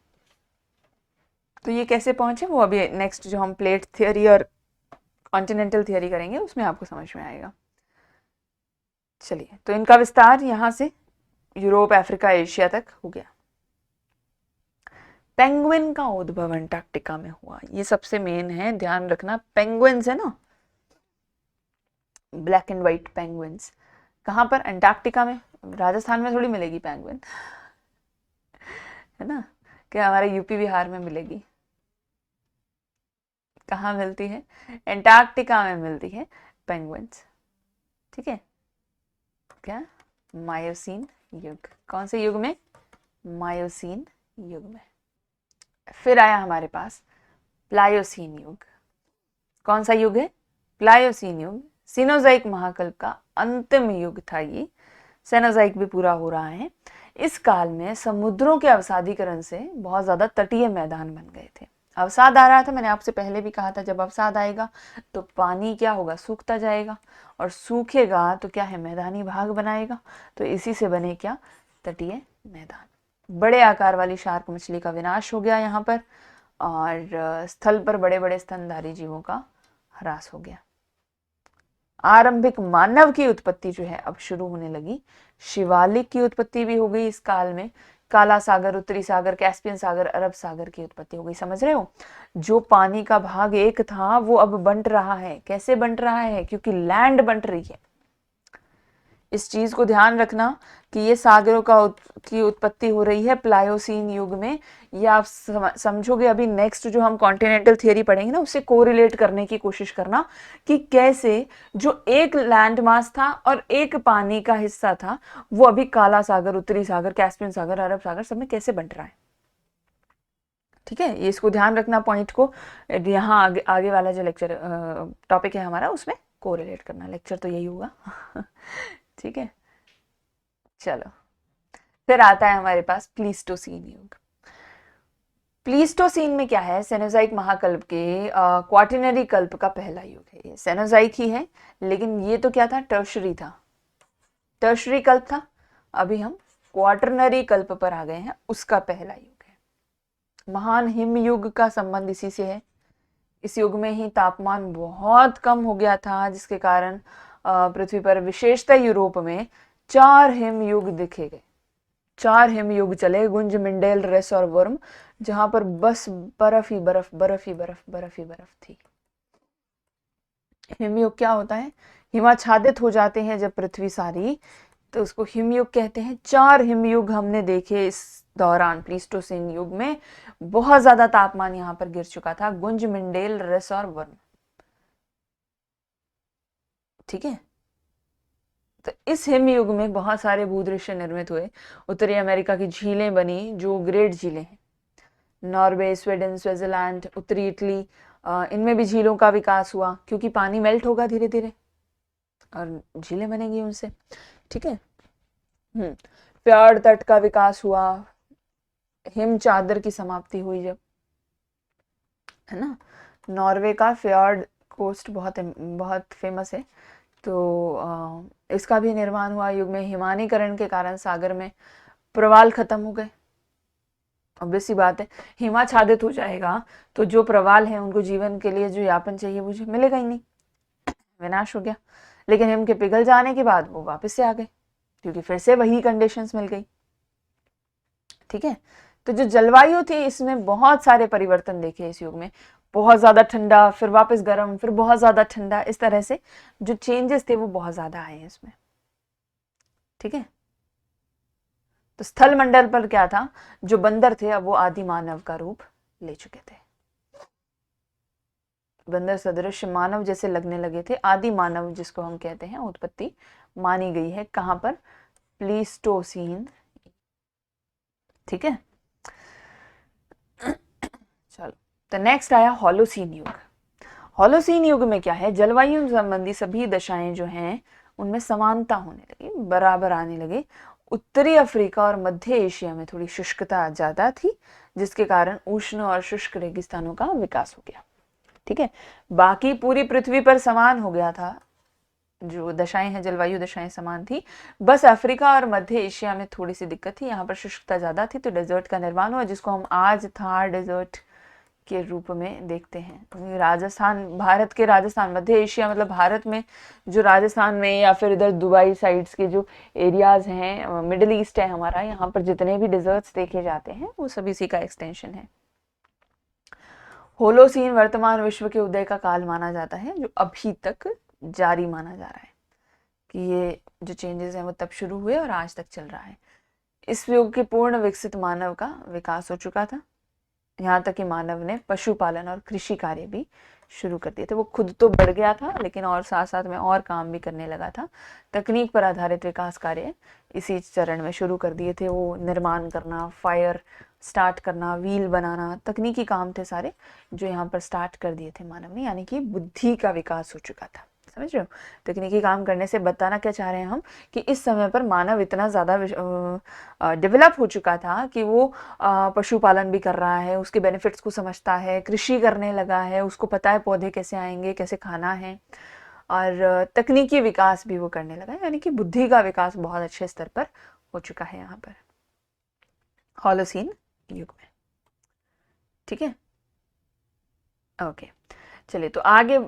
तो ये कैसे पहुंचे वो अभी नेक्स्ट जो हम प्लेट थियोरी और कॉन्टिनेंटल थियोरी करेंगे उसमें आपको समझ में आएगा। चलिए, तो इनका विस्तार यहाँ से यूरोप, अफ्रीका, एशिया तक हो गया। पेंगुइन का उद्भव अंटार्कटिका में हुआ, ये सबसे मेन है, ध्यान रखना। पेंगुइन्स है ना, ब्लैक एंड व्हाइट पेंगुइन्स, कहाँ पर, अंटार्कटिका में। राजस्थान में थोड़ी मिलेगी पेंगुइन, है ना, क्या हमारे यूपी बिहार में मिलेगी, कहाँ मिलती है, अंटार्कटिका में मिलती है पेंगुइन्स। ठीक है, क्या, मायोसीन युग। कौन से युग में, मायोसीन युग में। फिर आया हमारे पास प्लायोसीन युग। कौन सा युग है, प्लायोसीन युग। सीनोजाइक महाकल्प का अंतिम युग था ये, सेनोजाइक भी पूरा हो रहा है। इस काल में समुद्रों के अवसादीकरण से बहुत ज्यादा तटीय मैदान बन गए थे। अवसाद आ रहा था, मैंने आपसे पहले भी कहा था, जब अवसाद आएगा तो पानी क्या होगा, सूखता जाएगा, और सूखेगा तो क्या है, मैदानी भाग बनाएगा। तो इसी से बने क्या, तटीय मैदान। बड़े आकार वाली शार्क मछली का विनाश हो गया यहाँ पर, और स्थल पर बड़े बड़े स्तनधारी जीवों का ह्रास हो गया। आरंभिक मानव की उत्पत्ति जो है अब शुरू होने लगी। शिवालिक की उत्पत्ति भी हो गई इस काल में। काला सागर, उत्तरी सागर, कैस्पियन सागर, अरब सागर की उत्पत्ति हो गई। समझ रहे हो, जो पानी का भाग एक था वो अब बंट रहा है। कैसे बंट रहा है, क्योंकि लैंड बंट रही है। इस चीज को ध्यान रखना कि ये सागरों की उत्पत्ति हो रही है प्लायोसीन युग में। ये आप समझोगे अभी नेक्स्ट जो हम कॉन्टिनेंटल थियरी पढ़ेंगे ना, उससे कोरिलेट करने की कोशिश करना कि कैसे जो एक लैंड मास था और एक पानी का हिस्सा था वो अभी काला सागर, उत्तरी सागर, कैस्पियन सागर, अरब सागर सब में कैसे बंट रहा है। ठीक है, ये इसको ध्यान रखना पॉइंट को। यहाँ आगे वाला जो लेक्चर टॉपिक है हमारा उसमें कोरिलेट करना, लेक्चर तो यही होगा। ठीक है, चलो, फिर आता है हमारे पास प्लीस्टोसीन युग। प्लीस्टोसीन में क्या है, सेनोजाइक महाकल्प के क्वाटरनरी कल्प का पहला युग है। ये सेनोजाइक ही है, लेकिन ये तो क्या था, टर्शरी था, टर्शरी कल्प था। अभी हम क्वाटरनरी कल्प पर आ गए हैं, उसका पहला युग है। महान हिम युग का संबंध इसी से है। इस युग में ही तापमान बहुत कम हो गया था, जिसके कारण पृथ्वी पर विशेषतः यूरोप में 4 हिम युग दिखे गए। 4 हिम युग चले, गुंज, मिंडेल, रेस और वर्म, जहां पर बस बर्फ ही बर्फ, बर्फ ही बर्फ, बर्फ ही बर्फ थी। हिमयुग क्या होता है, हिमाच्छादित हो जाते हैं जब पृथ्वी सारी, तो उसको हिमयुग कहते हैं। 4 हिमयुग हमने देखे इस दौरान, प्लीस्टोसीन युग में बहुत ज्यादा तापमान यहाँ पर गिर चुका था, गुंज, मिंडेल, रेस और वर्म। ठीक है, तो इस हिमयुग में बहुत सारे भूदृश्य निर्मित हुए। उत्तरी अमेरिका की झीलें बनी, जो ग्रेट झीलें हैं, नॉर्वे, स्वीडन, स्विट्जरलैंड, उत्तरी इटली, इनमें भी झीलों का विकास हुआ, क्योंकि पानी मेल्ट होगा धीरे धीरे और झीलें बनेंगी उनसे। ठीक है, प्यार तट का विकास हुआ, हिम चादर की समाप्ति हुई जब, है ना। नॉर्वे का फ्योर्ड कोस्ट बहुत बहुत फेमस है, तो इसका भी निर्माण हुआ युग में। हिमानीकरण के कारण सागर में प्रवाल खत्म हो गए। ऑब्वियस सी बात है, हिमाच्छादित हो जाएगा तो जो प्रवाल है उनको जीवन के लिए जो यापन चाहिए वो मिलेगा ही नहीं, विनाश हो गया। लेकिन हिम के पिघल जाने के बाद वो वापस से आ गए, क्योंकि फिर से वही कंडीशंस मिल गई। ठीक है, तो जो जलवायु थी इसमें बहुत सारे परिवर्तन देखे इस युग में। बहुत ज्यादा ठंडा, फिर वापस गर्म, फिर बहुत ज्यादा ठंडा, इस तरह से जो चेंजेस थे वो बहुत ज्यादा आए हैं इसमें। ठीक है, तो स्थल मंडल पर क्या था, जो बंदर थे अब वो आदि मानव का रूप ले चुके थे। बंदर सदृश मानव जैसे लगने लगे थे। आदि मानव जिसको हम कहते हैं, उत्पत्ति मानी गई है कहां पर, प्लीस्टोसीन। ठीक है, चलो, तो नेक्स्ट आया होलोसीन युग। होलोसीन युग में क्या है, जलवायु संबंधी सभी दशाएं जो हैं उनमें समानता होने लगी, बराबर आने लगे। उत्तरी अफ्रीका और मध्य एशिया में थोड़ी शुष्कता ज्यादा थी, जिसके कारण उष्ण और शुष्क रेगिस्तानों का विकास हो गया। ठीक है, बाकी पूरी पृथ्वी पर समान हो गया था, जो दशाएं हैं, जलवायु दशाएं समान थी। बस अफ्रीका और मध्य एशिया में थोड़ी सी दिक्कत थी, यहाँ पर शुष्कता ज्यादा थी, तो डेजर्ट का निर्माण हुआ, जिसको हम आज थार डेजर्ट के रूप में देखते हैं। राजस्थान, भारत के राजस्थान, मध्य एशिया मतलब भारत में जो राजस्थान में या फिर इधर दुबई साइड्स के जो एरियाज हैं, मिडिल ईस्ट है हमारा, यहाँ पर जितने भी डिजर्ट्स देखे जाते हैं वो सभी इसी का एक्सटेंशन है। होलोसीन वर्तमान विश्व के उदय का काल माना जाता है, जो अभी तक जारी माना जा रहा है कि ये जो चेंजेस हैं वो तब शुरू हुए और आज तक चल रहा है। इस युग के पूर्ण विकसित मानव का विकास हो चुका था, यहाँ तक कि मानव ने पशुपालन और कृषि कार्य भी शुरू कर दिए थे। वो खुद तो बढ़ गया था, लेकिन और साथ साथ में और काम भी करने लगा था। तकनीक पर आधारित विकास कार्य इसी चरण में शुरू कर दिए थे। वो निर्माण करना, फायर स्टार्ट करना, व्हील बनाना, तकनीकी काम थे सारे, जो यहाँ पर स्टार्ट कर दिए थे मानव ने, यानी कि बुद्धि का विकास हो चुका था। समझ रहे हो, तकनीकी काम करने से बताना क्या चाह रहे हैं हम, कि इस समय पर मानव इतना ज़्यादा डेवलप हो चुका था कि वो पशुपालन भी कर रहा है, उसके बेनिफिट्स को समझता है, कृषि करने लगा है, उसको पता है पौधे कैसे आएंगे, कैसे खाना है, और तकनीकी विकास भी वो करने लगा है, यानी कि बुद्धि का विकास बहुत अच्छे स्तर पर हो चुका है यहाँ पर होलोसीन युग में। ठीक है, ओके, चलिए, तो आगे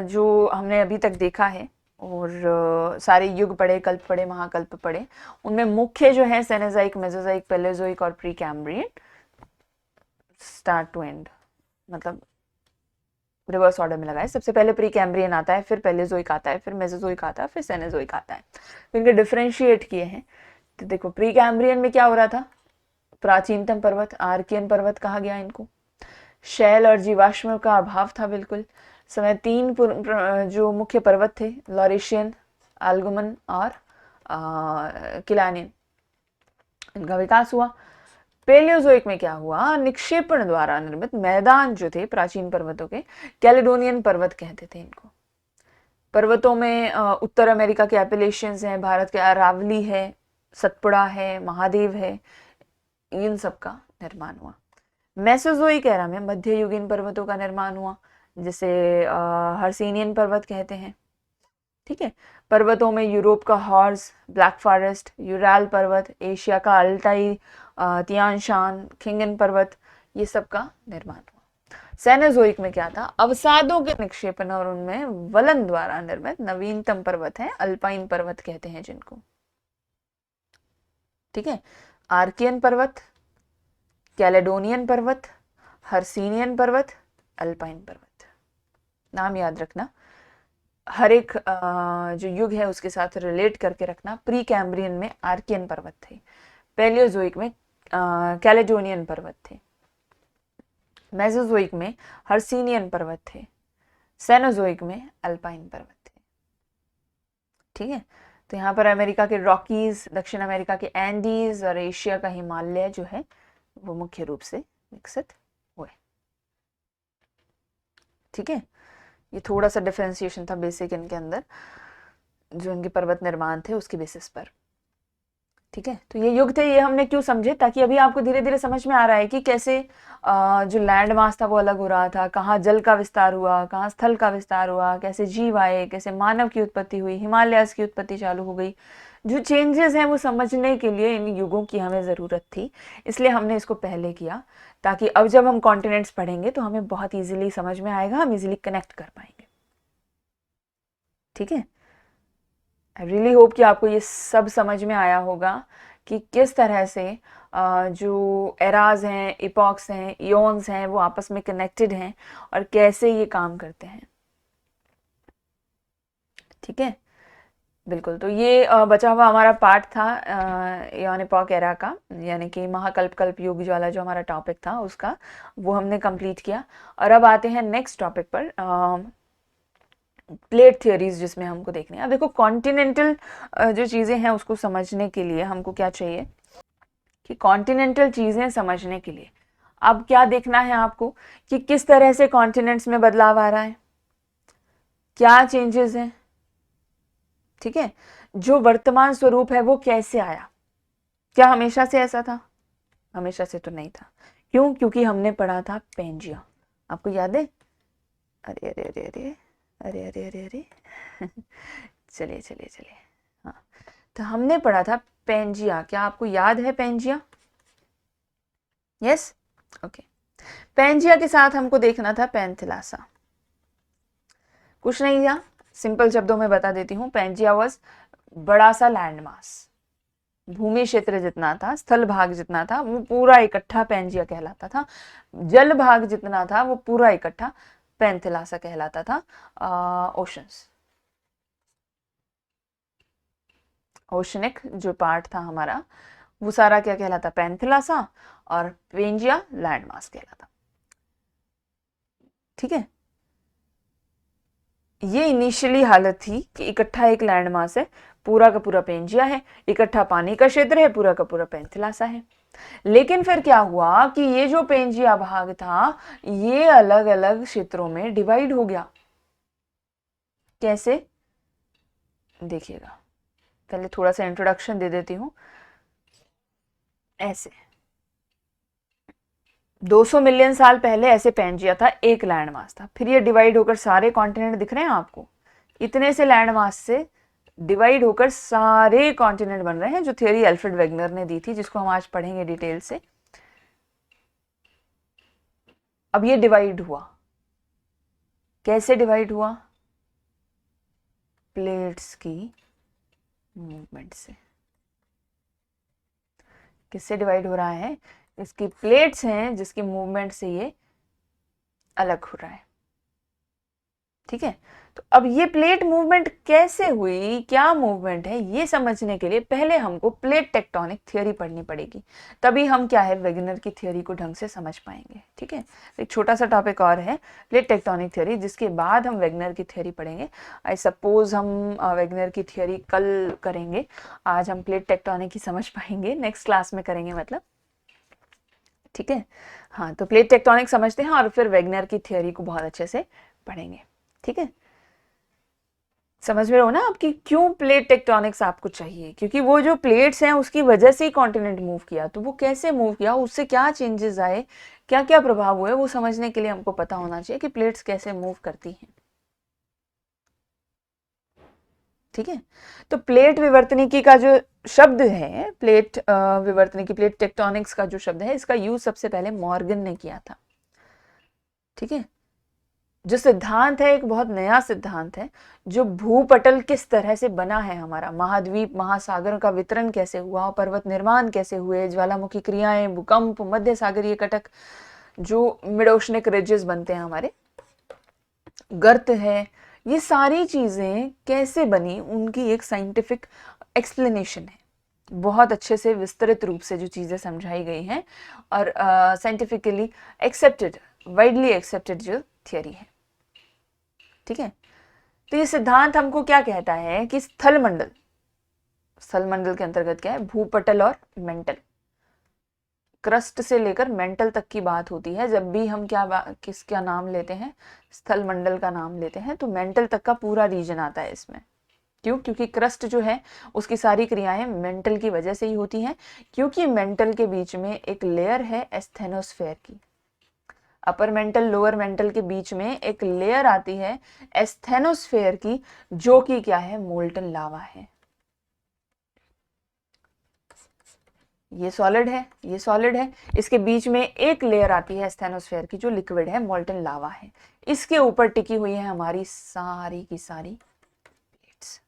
जो हमने अभी तक देखा है, और सारे युग पढ़े, कल्प पढ़े, महाकल्प पढ़े, उनमें मुख्य जो है सेनेजाइक, मेसोजाइक, पैलेओजोइक और pre Cambrian, start to end, मतलब रिवर्स ऑर्डर में लगाए। सबसे पहले प्री कैम्ब्रियन आता है, फिर पैलेओजोइक आता है, फिर मेसोजोइक आता है, फिर सेनेजोइक आता है। तो इनके डिफ्रेंशिएट किए हैं। तो देखो, प्री कैम्ब्रियन में क्या हो रहा था, प्राचीनतम पर्वत, आर्कियन पर्वत कहा गया इनको। शैल और जीवाश्म का अभाव था बिल्कुल। समय 3 जो मुख्य पर्वत थे, लॉरेशियन, एल्गुमन और किलानियन, इनका विकास हुआ। पेलियोजोइक में क्या हुआ, निक्षेपण द्वारा निर्मित मैदान जो थे प्राचीन पर्वतों के, कैलेडोनियन पर्वत कहते थे इनको। पर्वतों में उत्तर अमेरिका के एपेलेशियंस हैं, भारत के अरावली है, सतपुड़ा है, महादेव है, इन सब का निर्माण हुआ। मेसोजोइक एरा में मध्ययुगीन पर्वतों का निर्माण हुआ, जिसे हर्सिनियन पर्वत कहते हैं। ठीक है, पर्वतों में यूरोप का हॉर्स, ब्लैक फॉरेस्ट, यूराल पर्वत, एशिया का अल्टाई, तियान शान, खिंगन पर्वत, ये सब का निर्माण हुआ। सेनोजोइक में क्या था? अवसादों के निक्षेपण और उनमें वलन द्वारा निर्मित नवीनतम पर्वत है, अल्पाइन पर्वत कहते हैं जिनको। ठीक है, आर्कियन पर्वत, कैलेडोनियन पर्वत, हर्सिनियन पर्वत, अल्पाइन पर्वत। नाम याद रखना, हर एक जो युग है उसके साथ रिलेट करके रखना। प्री कैम्ब्रियन में आर्कियन पर्वत थे, पैलियोजोइक में कैलेडोनियन पर्वत थे, मेसोजोइक में हर्सिनियन पर्वत थे, सेनोजोइक में अल्पाइन पर्वत थे। ठीक है, तो यहाँ पर अमेरिका के रॉकीज, दक्षिण अमेरिका के एंडीज और एशिया का हिमालय जो है वो मुख्य रूप से विकसित हुए। ठीक है, ये थोड़ा सा डिफरेंशिएशन था बेसिक इनके अंदर, जो इनके पर्वत निर्माण थे उसके बेसिस पर। ठीक है, तो ये युग थे, ये हमने क्यों समझे, ताकि अभी आपको धीरे धीरे समझ में आ रहा है कि कैसे जो लैंड मास था वो अलग हो रहा था, कहाँ जल का विस्तार हुआ, कहाँ स्थल का विस्तार हुआ, कैसे जीव आए, कैसे मानव की उत्पत्ति हुई, हिमालयास की उत्पत्ति चालू हो गई। जो चेंजेस हैं वो समझने के लिए इन युगों की हमें ज़रूरत थी, इसलिए हमने इसको पहले किया, ताकि अब जब हम कॉन्टिनेंट्स पढ़ेंगे तो हमें बहुत ईजिली समझ में आएगा, हम इजीली कनेक्ट कर पाएंगे। ठीक है, आई रियली होप कि आपको ये सब समझ में आया होगा कि किस तरह से जो एराज हैं, इपॉक्स हैं, इयोन्स हैं, वो आपस में कनेक्टेड हैं और कैसे ये काम करते हैं। ठीक है, बिल्कुल। तो ये बचा हुआ हमारा पार्ट था इयोन इपॉक एरा का, यानी कि महाकल्प युग वाला जो हमारा टॉपिक था उसका, वो हमने कंप्लीट किया। और अब आते हैं नेक्स्ट टॉपिक पर, प्लेट थियोरीज, जिसमें हमको देखने हैं। अब देखो, कॉन्टिनेंटल जो चीज़ें हैं उसको समझने के लिए हमको क्या चाहिए कि कॉन्टिनेंटल चीज़ें समझने के लिए अब क्या देखना है आपको कि किस तरह से कॉन्टिनेंट्स में बदलाव आ रहा है, क्या चेंजेस हैं। ठीक है, जो वर्तमान स्वरूप है वो कैसे आया, क्या हमेशा से ऐसा था? हमेशा से तो नहीं था। क्यों? क्योंकि हमने पढ़ा था पेंजिया, आपको याद है? अरे अरे अरे अरे अरे अरे अरे अरे चलिए चलिए चलिए, हाँ, तो हमने पढ़ा था पेंजिया। क्या आपको याद है पेंजिया? Yes, okay. पेंजिया के साथ हमको देखना था पैंथिलासा। कुछ नहीं था, सिंपल शब्दों में बता देती हूँ। पेंजिया वाज बड़ा सा लैंड मास, भूमि क्षेत्र जितना था, स्थल भाग जितना था, वो पूरा इकट्ठा पेंजिया कहलाता था। जल भाग जितना था वो पूरा इकट्ठा पैंथिलासा कहलाता था। ओशंस, ओशनिक जो पार्ट था हमारा वो सारा क्या कहलाता? पैंथिलासा, और पेंजिया लैंड मास कहलाता। ठीक है, ये इनिशियली हालत थी कि इकट्ठा एक लैंड मास है, पूरा का पूरा पेंजिया है, इकट्ठा पानी का क्षेत्र है, पूरा का पूरा पैंथिलासा है। लेकिन फिर क्या हुआ कि ये जो पेंजिया भाग था ये अलग अलग क्षेत्रों में डिवाइड हो गया। कैसे? देखिएगा, पहले थोड़ा सा इंट्रोडक्शन दे देती हूँ। ऐसे 200 मिलियन साल पहले ऐसे पेंजिया था, एक लैंड मास था, फिर ये डिवाइड होकर सारे कॉन्टिनेंट दिख रहे हैं आपको, इतने से लैंड मास से डिवाइड होकर सारे कॉन्टिनेंट बन रहे हैं, जो थियोरी अल्फ्रेड वेगनर ने दी थी, जिसको हम आज पढ़ेंगे डिटेल से। अब ये डिवाइड हुआ, कैसे डिवाइड हुआ? प्लेट्स की मूवमेंट से। किससे डिवाइड हो रहा है? इसकी प्लेट्स हैं जिसकी मूवमेंट से ये अलग हो रहा है। ठीक है, तो अब ये प्लेट मूवमेंट कैसे हुई, क्या मूवमेंट है, ये समझने के लिए पहले हमको प्लेट टेक्टोनिक थ्योरी पढ़नी पड़ेगी, तभी हम क्या है वेगनर की थ्योरी को ढंग से समझ पाएंगे। ठीक है, एक छोटा सा टॉपिक और है प्लेट टेक्टोनिक थ्योरी, जिसके बाद हम वेगनर की थ्योरी पढ़ेंगे। आई सपोज हम वेगनर की थ्योरी कल करेंगे, आज हम प्लेट टेक्टोनिक ही समझ पाएंगे, नेक्स्ट क्लास में करेंगे मतलब। ठीक है, हाँ, तो प्लेट टेक्टोनिक समझते हैं और फिर वेगनर की थ्योरी को बहुत अच्छे से पढ़ेंगे। ठीक है, समझ में रहो ना आपकी क्यों प्लेट टेक्टोनिक्स आपको चाहिए, क्योंकि वो जो प्लेट्स हैं उसकी वजह से ही कॉन्टिनेंट मूव किया, तो वो कैसे मूव किया, उससे क्या चेंजेस आए, क्या क्या प्रभाव हुए, वो समझने के लिए हमको पता होना चाहिए कि प्लेट्स कैसे मूव करती हैं। ठीक है, तो प्लेट विवर्तनिकी का जो शब्द है, प्लेट विवर्तनिकी, प्लेट टेक्टोनिक्स का जो शब्द है, इसका यूज सबसे पहले मॉर्गन ने किया था। ठीक है, जो सिद्धांत है एक बहुत नया सिद्धांत है, जो भूपटल किस तरह से बना है, हमारा महाद्वीप महासागर का वितरण कैसे हुआ, पर्वत निर्माण कैसे हुए, ज्वालामुखी क्रियाएं, भूकंप, मध्य सागरीय कटक, जो मिड ओशनिक रिजेस बनते हैं हमारे, गर्त है, ये सारी चीजें कैसे बनी, उनकी एक साइंटिफिक एक्सप्लेनेशन है। बहुत अच्छे से विस्तृत रूप से जो चीजें समझाई गई हैं और साइंटिफिकली एक्सेप्टेड, वाइडली एक्सेप्टेड जो थियरी है। ठीक है, तो ये सिद्धांत हमको क्या कहता है कि स्थल मंडल के अंतर्गत क्या है, भूपटल और मेंटल, क्रस्ट से लेकर मेंटल तक की बात होती है। जब भी हम किसका नाम लेते हैं, स्थल मंडल का नाम लेते हैं, तो मेंटल तक का पूरा रीजन आता है इसमें। क्यों? क्योंकि क्रस्ट जो है उसकी सारी क्रियाएं मेंटल की वजह से ही होती हैं, क्योंकि मेंटल के बीच में एक लेयर है एस्थेनोस्फेयर की, अपर मेंटल लोअर मेंटल के बीच में एक लेयर आती है एस्थेनोस्फेयर की, जो कि क्या है, मोल्टन लावा है। ये सॉलिड है, ये सॉलिड है, इसके बीच में एक लेयर आती है एस्थेनोस्फेयर की जो लिक्विड है, मोल्टन लावा है। इसके ऊपर टिकी हुई है हमारी सारी की सारी प्लेट्स।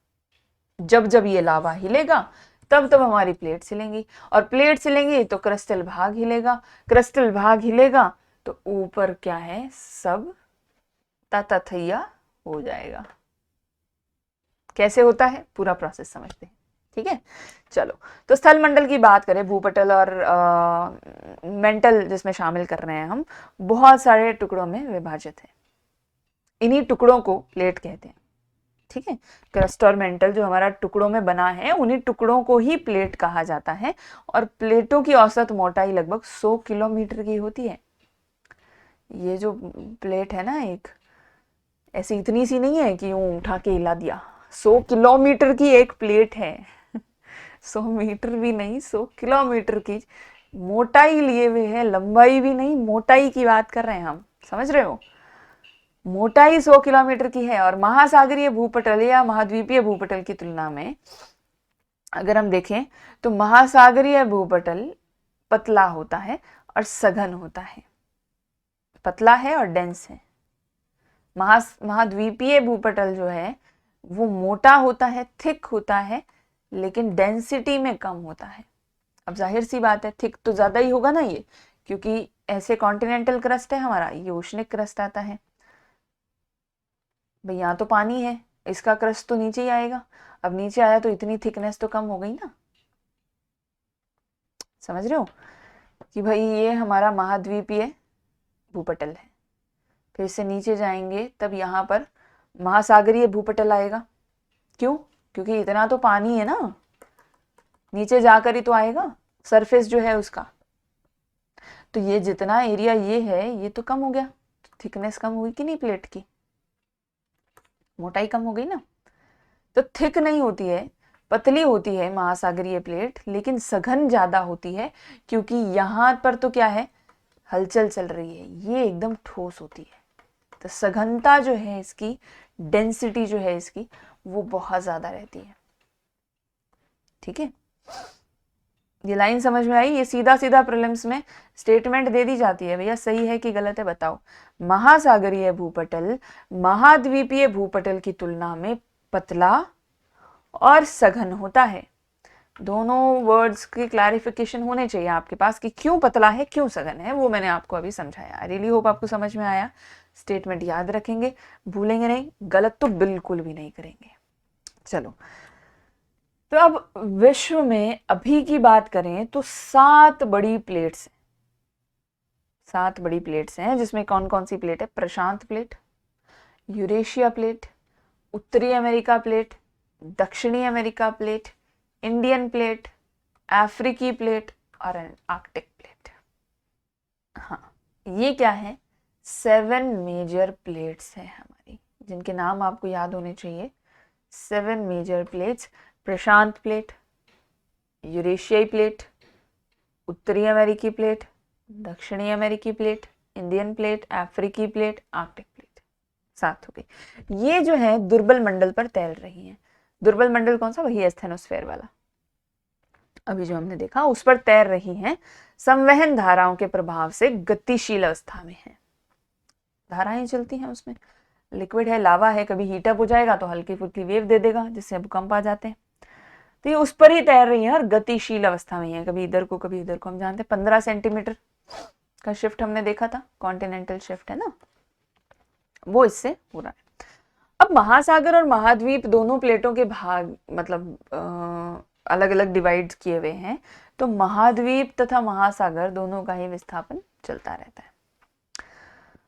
जब जब ये लावा हिलेगा तब तब हमारी प्लेट्स हिलेंगी, और प्लेट्स हिलेंगी तो क्रिस्टल भाग हिलेगा, क्रिस्टल भाग हिलेगा तो ऊपर क्या है, सब तथैया हो जाएगा। कैसे होता है, पूरा प्रोसेस समझते हैं। ठीक है, चलो, तो स्थल मंडल की बात करें, भूपटल और मेंटल जिसमें शामिल कर रहे हैं हम, बहुत सारे टुकड़ों में विभाजित है। इन्हीं टुकड़ों को प्लेट कहते हैं। ठीक है, क्रस्ट और मेंटल जो हमारा टुकड़ों में बना है, उन्हीं टुकड़ों को ही प्लेट कहा जाता है। और प्लेटों की औसत मोटाई लगभग 100 किलोमीटर की होती है। ये जो प्लेट है ना, एक ऐसी इतनी सी नहीं है कि यूं उठा के हिला दिया, 100 किलोमीटर की एक प्लेट है। 100 मीटर भी नहीं, 100 किलोमीटर की मोटाई लिए हुए है, लंबाई भी नहीं, मोटाई की बात कर रहे हैं हम, समझ रहे हो, मोटाई 100 किलोमीटर की है। और महासागरीय भूपटल या महाद्वीपीय भूपटल की तुलना में अगर हम देखें तो महासागरीय भूपटल पतला होता है और सघन होता है, पतला है और डेंस है। महाद्वीपीय भूपटल जो है वो मोटा होता है, थिक होता है, लेकिन डेंसिटी में कम होता है। अब जाहिर सी बात है, थिक तो ज्यादा ही होगा ना ये, क्योंकि ऐसे कॉन्टिनेंटल क्रस्ट है हमारा, ये ओशनिक क्रस्ट आता है भाई, यहाँ तो पानी है, इसका क्रस्ट तो नीचे ही आएगा। अब नीचे आया तो इतनी थिकनेस तो कम हो गई ना, समझ रहे हो कि भाई ये हमारा महाद्वीपीय भूपटल है। फिर से नीचे जाएंगे तब यहाँ पर महासागरीय भूपटल आएगा। क्यों? क्योंकि इतना तो पानी है ना, नीचे जाकर ही तो आएगा सरफेस जो है उसका। तो ये जितना एरिया ये है, ये तो कम हो गया, थिकनेस कम हुई कि नहीं, प्लेट की मोटाई कम हो गई ना। तो थिक नहीं होती है, पतली होती है महासागरीय प्लेट, लेकिन सघन ज्यादा होती है, क्योंकि यहाँ पर तो क्या है, हलचल चल रही है, ये एकदम ठोस होती है। तो सघनता जो है इसकी, डेंसिटी जो है इसकी, वो बहुत ज्यादा रहती है। ठीक है, ये लाइन समझ में आई? ये सीधा सीधा प्रीलिम्स में स्टेटमेंट दे दी जाती है, भैया सही है कि गलत है बताओ। महासागरीय भूपटल महाद्वीपीय भूपटल की तुलना में पतला और सघन होता है। दोनों वर्ड्स की क्लैरिफिकेशन होने चाहिए आपके पास कि क्यों पतला है, क्यों सघन है, वो मैंने आपको अभी समझाया। आई रियली होप आपको समझ में आया। स्टेटमेंट याद रखेंगे, भूलेंगे नहीं, गलत तो बिल्कुल भी नहीं करेंगे। चलो, तो अब विश्व में अभी की बात करें तो 7 बड़ी प्लेट्स हैं, 7 बड़ी प्लेट्स हैं, जिसमें कौन कौन सी प्लेट है, प्रशांत प्लेट, यूरेशिया प्लेट, उत्तरी अमेरिका प्लेट, दक्षिणी अमेरिका प्लेट, इंडियन प्लेट, अफ्रीकी प्लेट और आर्कटिक प्लेट। हाँ, ये क्या है, 7 मेजर प्लेट्स हैं हमारी, जिनके नाम आपको याद होने चाहिए। 7 मेजर प्लेट्स, प्रशांत प्लेट, यूरेशियाई प्लेट, उत्तरी अमेरिकी प्लेट, दक्षिणी अमेरिकी प्लेट, इंडियन प्लेट, अफ्रीकी प्लेट, आर्कटिक प्लेट। 7 हो गई। ये जो है दुर्बल मंडल पर तैर रही हैं। दुर्बल मंडल कौन सा? वही एस्थेनोस्फेयर वाला, अभी जो हमने देखा, उस पर तैर रही हैं। संवहन धाराओं के प्रभाव से गतिशील अवस्था में है। धाराएं चलती हैं उसमें, लिक्विड है, लावा है, कभी हीट अप हो जाएगा तो हल्की फुल्की वेव दे देगा जिससे भूकंप आ जाते हैं। तो ये उस पर ही तैर रही है और गतिशील अवस्था में है, कभी इधर को कभी इधर को। हम जानते हैं 15 सेंटीमीटर का शिफ्ट हमने देखा था, कॉन्टिनेंटल शिफ्ट है ना, वो इससे हो रहा है। अब महासागर और महाद्वीप दोनों प्लेटों के भाग मतलब अलग अलग डिवाइड किए हुए हैं, तो महाद्वीप तथा महासागर दोनों का ही विस्थापन चलता रहता है।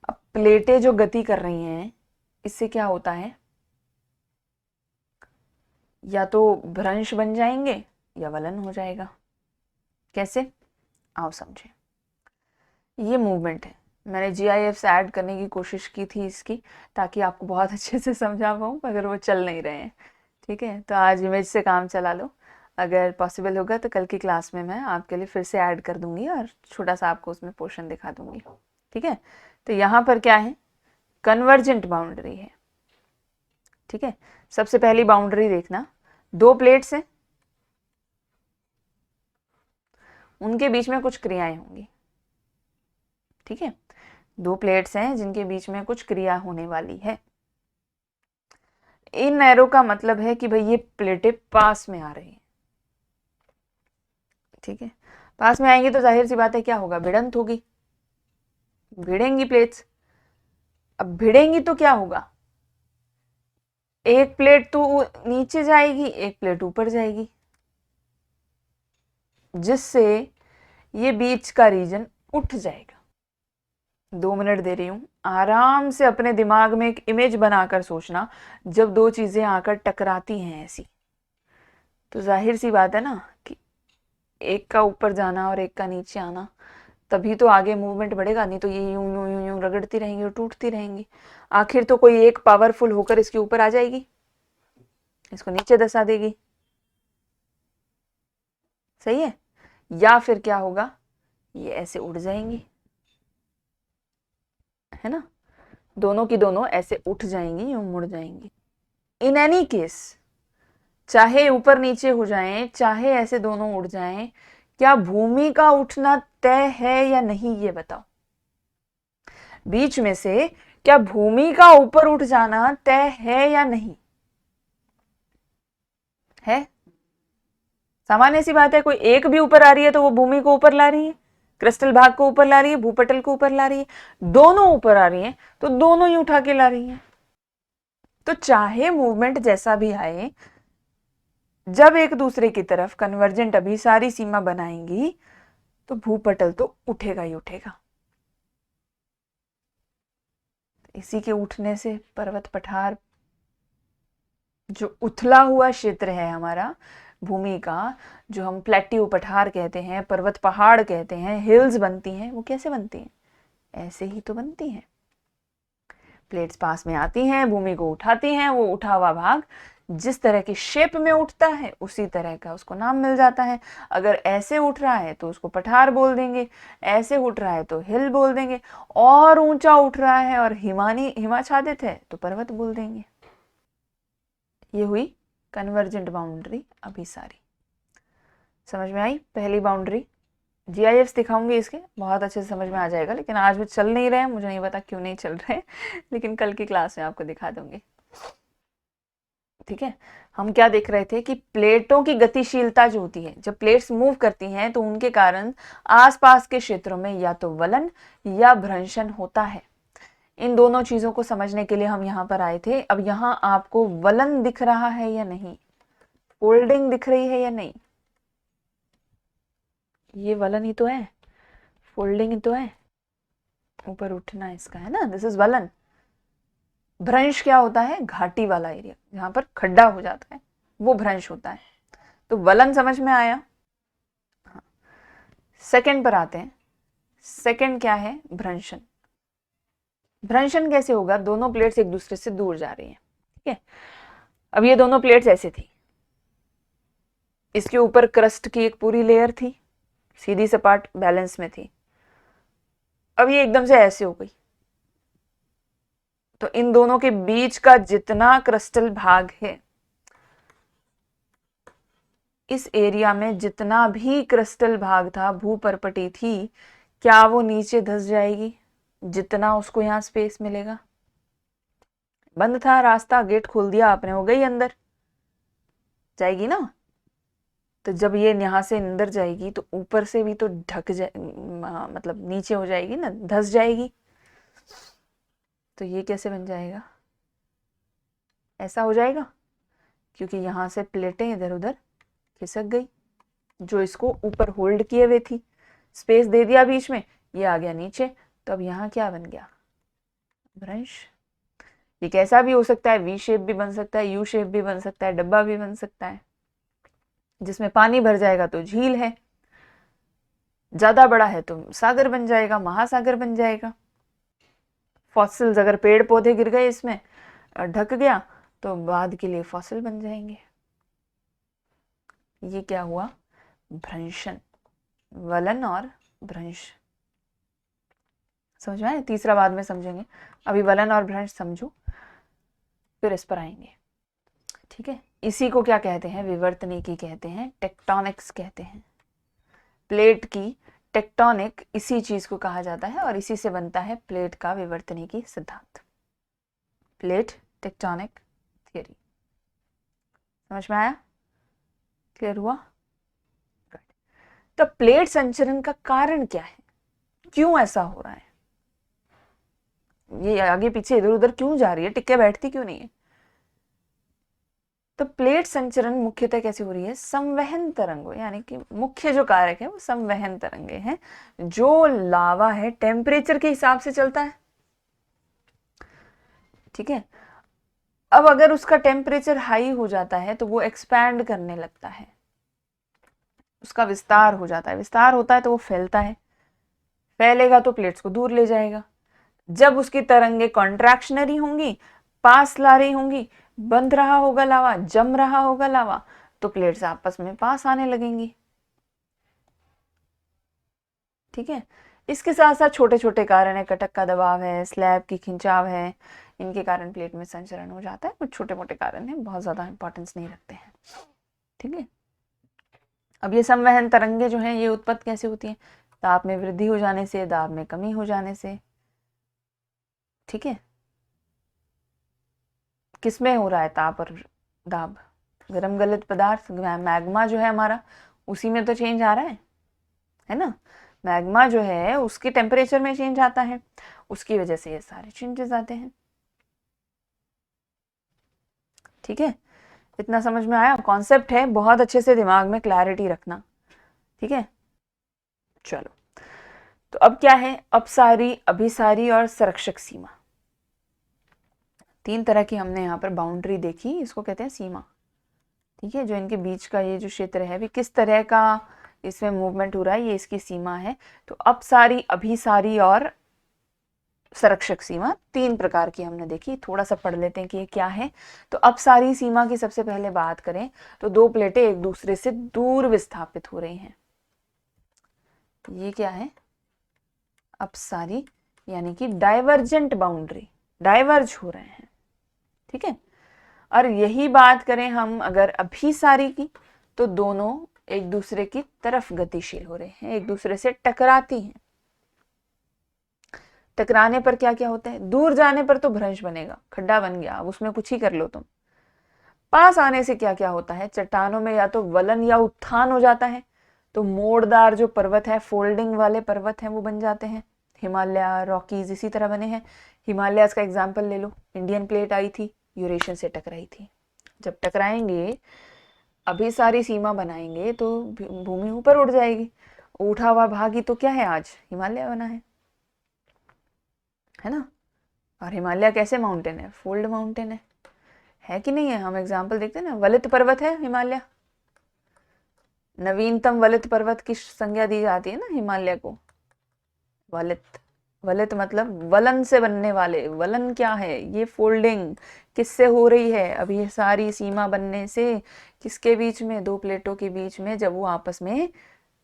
अब प्लेटें जो गति कर रही हैं, इससे क्या होता है, या तो भ्रंश बन जाएंगे या वलन हो जाएगा। कैसे? आओ समझे। ये मूवमेंट है, मैंने GIF से ऐड करने की कोशिश की थी इसकी, ताकि आपको बहुत अच्छे से समझा पाऊँ, मगर वो चल नहीं रहे हैं। ठीक है, तो आज इमेज से काम चला लो। अगर पॉसिबल होगा तो कल की क्लास में मैं आपके लिए फिर से ऐड कर दूंगी और छोटा सा आपको उसमें पोर्शन दिखा दूंगी। ठीक है, तो यहाँ पर क्या है, कन्वर्जेंट बाउंड्री है। ठीक है, सबसे पहली बाउंड्री देखना, 2 प्लेट्स हैं, उनके बीच में कुछ क्रियाएं होंगी। ठीक है, 2 प्लेट्स हैं जिनके बीच में कुछ क्रिया होने वाली है। इन एरो का मतलब है कि भाई ये प्लेटें पास में आ रही हैं। ठीक है, पास में आएंगी तो जाहिर सी बात है क्या होगा, भिड़ंत होगी, भिड़ेंगी प्लेट्स। अब भिड़ेंगी तो क्या होगा, एक प्लेट तो नीचे जाएगी, एक प्लेट ऊपर जाएगी, जिससे ये बीच का रीजन उठ जाएगा। 2 मिनट दे रही हूं, आराम से अपने दिमाग में एक इमेज बनाकर सोचना, जब 2 चीजें आकर टकराती हैं ऐसी, तो जाहिर सी बात है ना कि एक का ऊपर जाना और एक का नीचे आना, तभी तो आगे मूवमेंट बढ़ेगा, नहीं तो ये यूं यूं यूं यूं रगड़ती रहेंगी और टूटती रहेंगी। आखिर तो कोई एक पावरफुल होकर इसके ऊपर आ जाएगी, इसको नीचे दसा देगी। सही है, या फिर क्या होगा, ये ऐसे उड़ जाएंगी, है ना, दोनों की दोनों ऐसे उठ जाएंगी, यूं मुड़ जाएंगी। इन एनी केस, चाहे ऊपर नीचे हो जाएं, चाहे ऐसे दोनों उड़ जाएं, क्या भूमि का उठना तय है या नहीं, ये बताओ। बीच में से क्या भूमि का ऊपर उठ जाना तय है या नहीं है? सामान्य सी बात है, कोई एक भी ऊपर आ रही है तो वो भूमि को ऊपर ला रही है, क्रिस्टल भाग को ऊपर ला रही है, भूपटल को ऊपर ला रही है। दोनों ऊपर आ रही हैं तो दोनों ही उठा के ला रही हैं। तो चाहे मूवमेंट जैसा भी आए, जब एक दूसरे की तरफ कन्वर्जेंट अभिसारी सीमा बनाएंगी तो भूपटल तो उठेगा ही उठेगा। इसी के उठने से पर्वत पठार, जो उथला हुआ क्षेत्र है हमारा भूमि का, जो हम प्लेट्यू पठार कहते हैं, पर्वत पहाड़ कहते हैं, हिल्स बनती हैं, वो कैसे बनती हैं? ऐसे ही तो बनती हैं। प्लेट्स पास में आती हैं, भूमि को उठाती हैं, वो उठा हुआ भाग जिस तरह की शेप में उठता है उसी तरह का उसको नाम मिल जाता है। अगर ऐसे उठ रहा है तो उसको पठार बोल देंगे, ऐसे उठ रहा है तो हिल बोल देंगे, और ऊंचा उठ रहा है और हिमाच्छादित है तो पर्वत बोल देंगे। ये हुई कन्वर्जेंट बाउंड्री अभिसारी। समझ में आई पहली बाउंड्री? GIFs दिखाऊंगी इसके, बहुत अच्छे से समझ में आ जाएगा, लेकिन आज भी चल नहीं रहे हैं, मुझे नहीं पता क्यों नहीं चल रहे, लेकिन कल की क्लास में आपको दिखा दूंगी। ठीक है, हम क्या देख रहे थे कि प्लेटों की गतिशीलता जो होती है, जब प्लेट्स मूव करती हैं तो उनके कारण आसपास के क्षेत्रों में या तो वलन या भ्रंशन होता है। इन दोनों चीजों को समझने के लिए हम यहाँ पर आए थे। अब यहाँ आपको वलन दिख रहा है या नहीं, फोल्डिंग दिख रही है या नहीं? ये वलन ही तो है, फोल्डिंग ही तो है, ऊपर उठना इसका है ना, दिस इज वलन। भ्रंश क्या होता है? घाटी वाला एरिया जहां पर खड्डा हो जाता है, वो भ्रंश होता है। तो वलन समझ में आया। हाँ। सेकंड पर आते हैं। सेकंड क्या है? भ्रंशन। भ्रंशन कैसे होगा? दोनों प्लेट्स एक दूसरे से दूर जा रही हैं, ठीक है, अब ये दोनों प्लेट्स ऐसे थी, इसके ऊपर क्रस्ट की एक पूरी लेयर थी, सीधी सपाट बैलेंस में थी। अब ये एकदम से ऐसे हो गई, तो इन दोनों के बीच का जितना क्रिस्टल भाग है, इस एरिया में जितना भी क्रिस्टल भाग था, भूपर्पटी थी, क्या वो नीचे धंस जाएगी जितना उसको यहां स्पेस मिलेगा? बंद था रास्ता, गेट खोल दिया आपने, हो गई अंदर, जाएगी ना। तो जब ये यहां से अंदर जाएगी तो ऊपर से भी तो ढक जाए, मतलब नीचे हो जाएगी ना, धंस जाएगी। तो ये कैसे बन जाएगा? ऐसा हो जाएगा, क्योंकि यहां से प्लेटें इधर उधर खिसक गई, जो इसको ऊपर होल्ड किए हुए थी, स्पेस दे दिया बीच में, ये आ गया नीचे। तो अब यहाँ क्या बन गया? ब्रंश। ये कैसा भी हो सकता है, वी शेप भी बन सकता है, यू शेप भी बन सकता है, डब्बा भी बन सकता है। जिसमें पानी भर जाएगा तो झील है, ज्यादा बड़ा है तो सागर बन जाएगा, महासागर बन जाएगा। फॉसिल्स, अगर पेड़ पौधे गिर गए इसमें, ढक गया, तो बाद के लिए फॉसिल बन जाएंगे। ये क्या हुआ? भ्रंशन, वलन और भ्रंश। समझ में आए? तीसरा बाद में समझेंगे, अभी वलन और भ्रंश समझो, फिर इस पर आएंगे। ठीक है, इसी को क्या कहते हैं? विवर्तनिकी कहते हैं, टेक्टोनिक्स कहते हैं। प्लेट की टेक्टोनिक इसी चीज को कहा जाता है, और इसी से बनता है प्लेट का विवर्तनिकी सिद्धांत, प्लेट टेक्टोनिक थियरी। समझ में आया? क्लियर हुआ? तो प्लेट संचरण का कारण क्या है? क्यों ऐसा हो रहा है? ये आगे पीछे इधर उधर क्यों जा रही है, टिके बैठती क्यों नहीं है? तो प्लेट संचरण मुख्यतः कैसे हो रही है? संवहन तरंगों, यानी कि मुख्य जो कारक है वो संवहन तरंगे हैं। जो लावा है टेम्परेचर के हिसाब से चलता है, ठीक है। अब अगर उसका टेम्परेचर हाई हो जाता है तो वो एक्सपैंड करने लगता है, उसका विस्तार हो जाता है। विस्तार होता है तो वो फैलता है, फैलेगा तो प्लेट्स को दूर ले जाएगा। जब उसकी तरंगे कॉन्ट्रैक्शनरी होंगी, पास ला रही होंगी, बंध रहा होगा लावा, जम रहा होगा लावा, तो प्लेट्स आपस में पास आने लगेंगी। ठीक है, इसके साथ साथ छोटे छोटे कारण है, कटक का दबाव है, स्लैब की खिंचाव है, इनके कारण प्लेट में संचरण हो जाता है। कुछ छोटे मोटे कारण है, बहुत ज्यादा इंपॉर्टेंस नहीं रखते हैं। ठीक है, अब ये संवहन तरंगे जो हैं ये उत्पत्ति कैसे होती हैं? ताप में वृद्धि हो जाने से, दाब में कमी हो जाने से। ठीक है, किसमें हो रहा है ताप और दाब? गर्म गलित पदार्थ मैग्मा जो है हमारा, उसी में तो चेंज आ रहा है ना। मैग्मा जो है उसके टेम्परेचर में चेंज आता है, उसकी वजह से ये सारे चेंजेस आते हैं। ठीक है, इतना समझ में आया? कॉन्सेप्ट है, बहुत अच्छे से दिमाग में क्लैरिटी रखना। ठीक है, चलो। तो अब क्या है? अपसारी, अभिसारी और संरक्षक सीमा। तीन तरह की हमने यहाँ पर बाउंड्री देखी, इसको कहते हैं सीमा। ठीक है, जो इनके बीच का ये जो क्षेत्र है भी किस तरह का इसमें मूवमेंट हो रहा है, ये इसकी सीमा है। तो अपसारी, अभिसारी और संरक्षक सीमा तीन प्रकार की हमने देखी। थोड़ा सा पढ़ लेते हैं कि ये क्या है। तो अपसारी सीमा की सबसे पहले बात करें तो दो प्लेटें एक दूसरे से दूर विस्थापित हो रही हैं, ये क्या है? अपसारी, यानी कि डाइवर्जेंट बाउंड्री, डाइवर्ज हो रहे हैं। ठीक है, और यही बात करें हम अगर अभिसारी की, तो दोनों एक दूसरे की तरफ गतिशील हो रहे हैं, एक दूसरे से टकराती हैं। टकराने पर क्या क्या होता है? दूर जाने पर तो भ्रंश बनेगा, खड्डा बन गया, अब उसमें कुछ ही कर लो तुम। पास आने से क्या क्या होता है? चट्टानों में या तो वलन या उत्थान हो जाता है, तो मोड़दार जो पर्वत है, फोल्डिंग वाले पर्वत हैं, वो बन जाते हैं। हिमालय, रॉकीज इसी तरह बने हैं। हिमालय का एग्जाम्पल ले लो, इंडियन प्लेट आई थी, यूरेशियन से टकराई थी। जब टकराएंगे, अभी सारी सीमा बनाएंगे, तो भूमि ऊपर उठ जाएगी। उठा हुआ भाग ही तो क्या है? आज हिमालय बना है ना। और हिमालय कैसे माउंटेन है? फोल्ड माउंटेन है कि नहीं है? हम एग्जाम्पल देखते हैं ना, वलित पर्वत है हिमालय, नवीनतम वलित पर्वत की संज्ञा दी जाती है ना हिमालय को, वलित। वलित मतलब वलन से बनने वाले। वलन क्या है? ये फोल्डिंग किससे हो रही है? अब ये सारी सीमा बनने से किसके बीच में? दो प्लेटों के बीच में, जब वो आपस में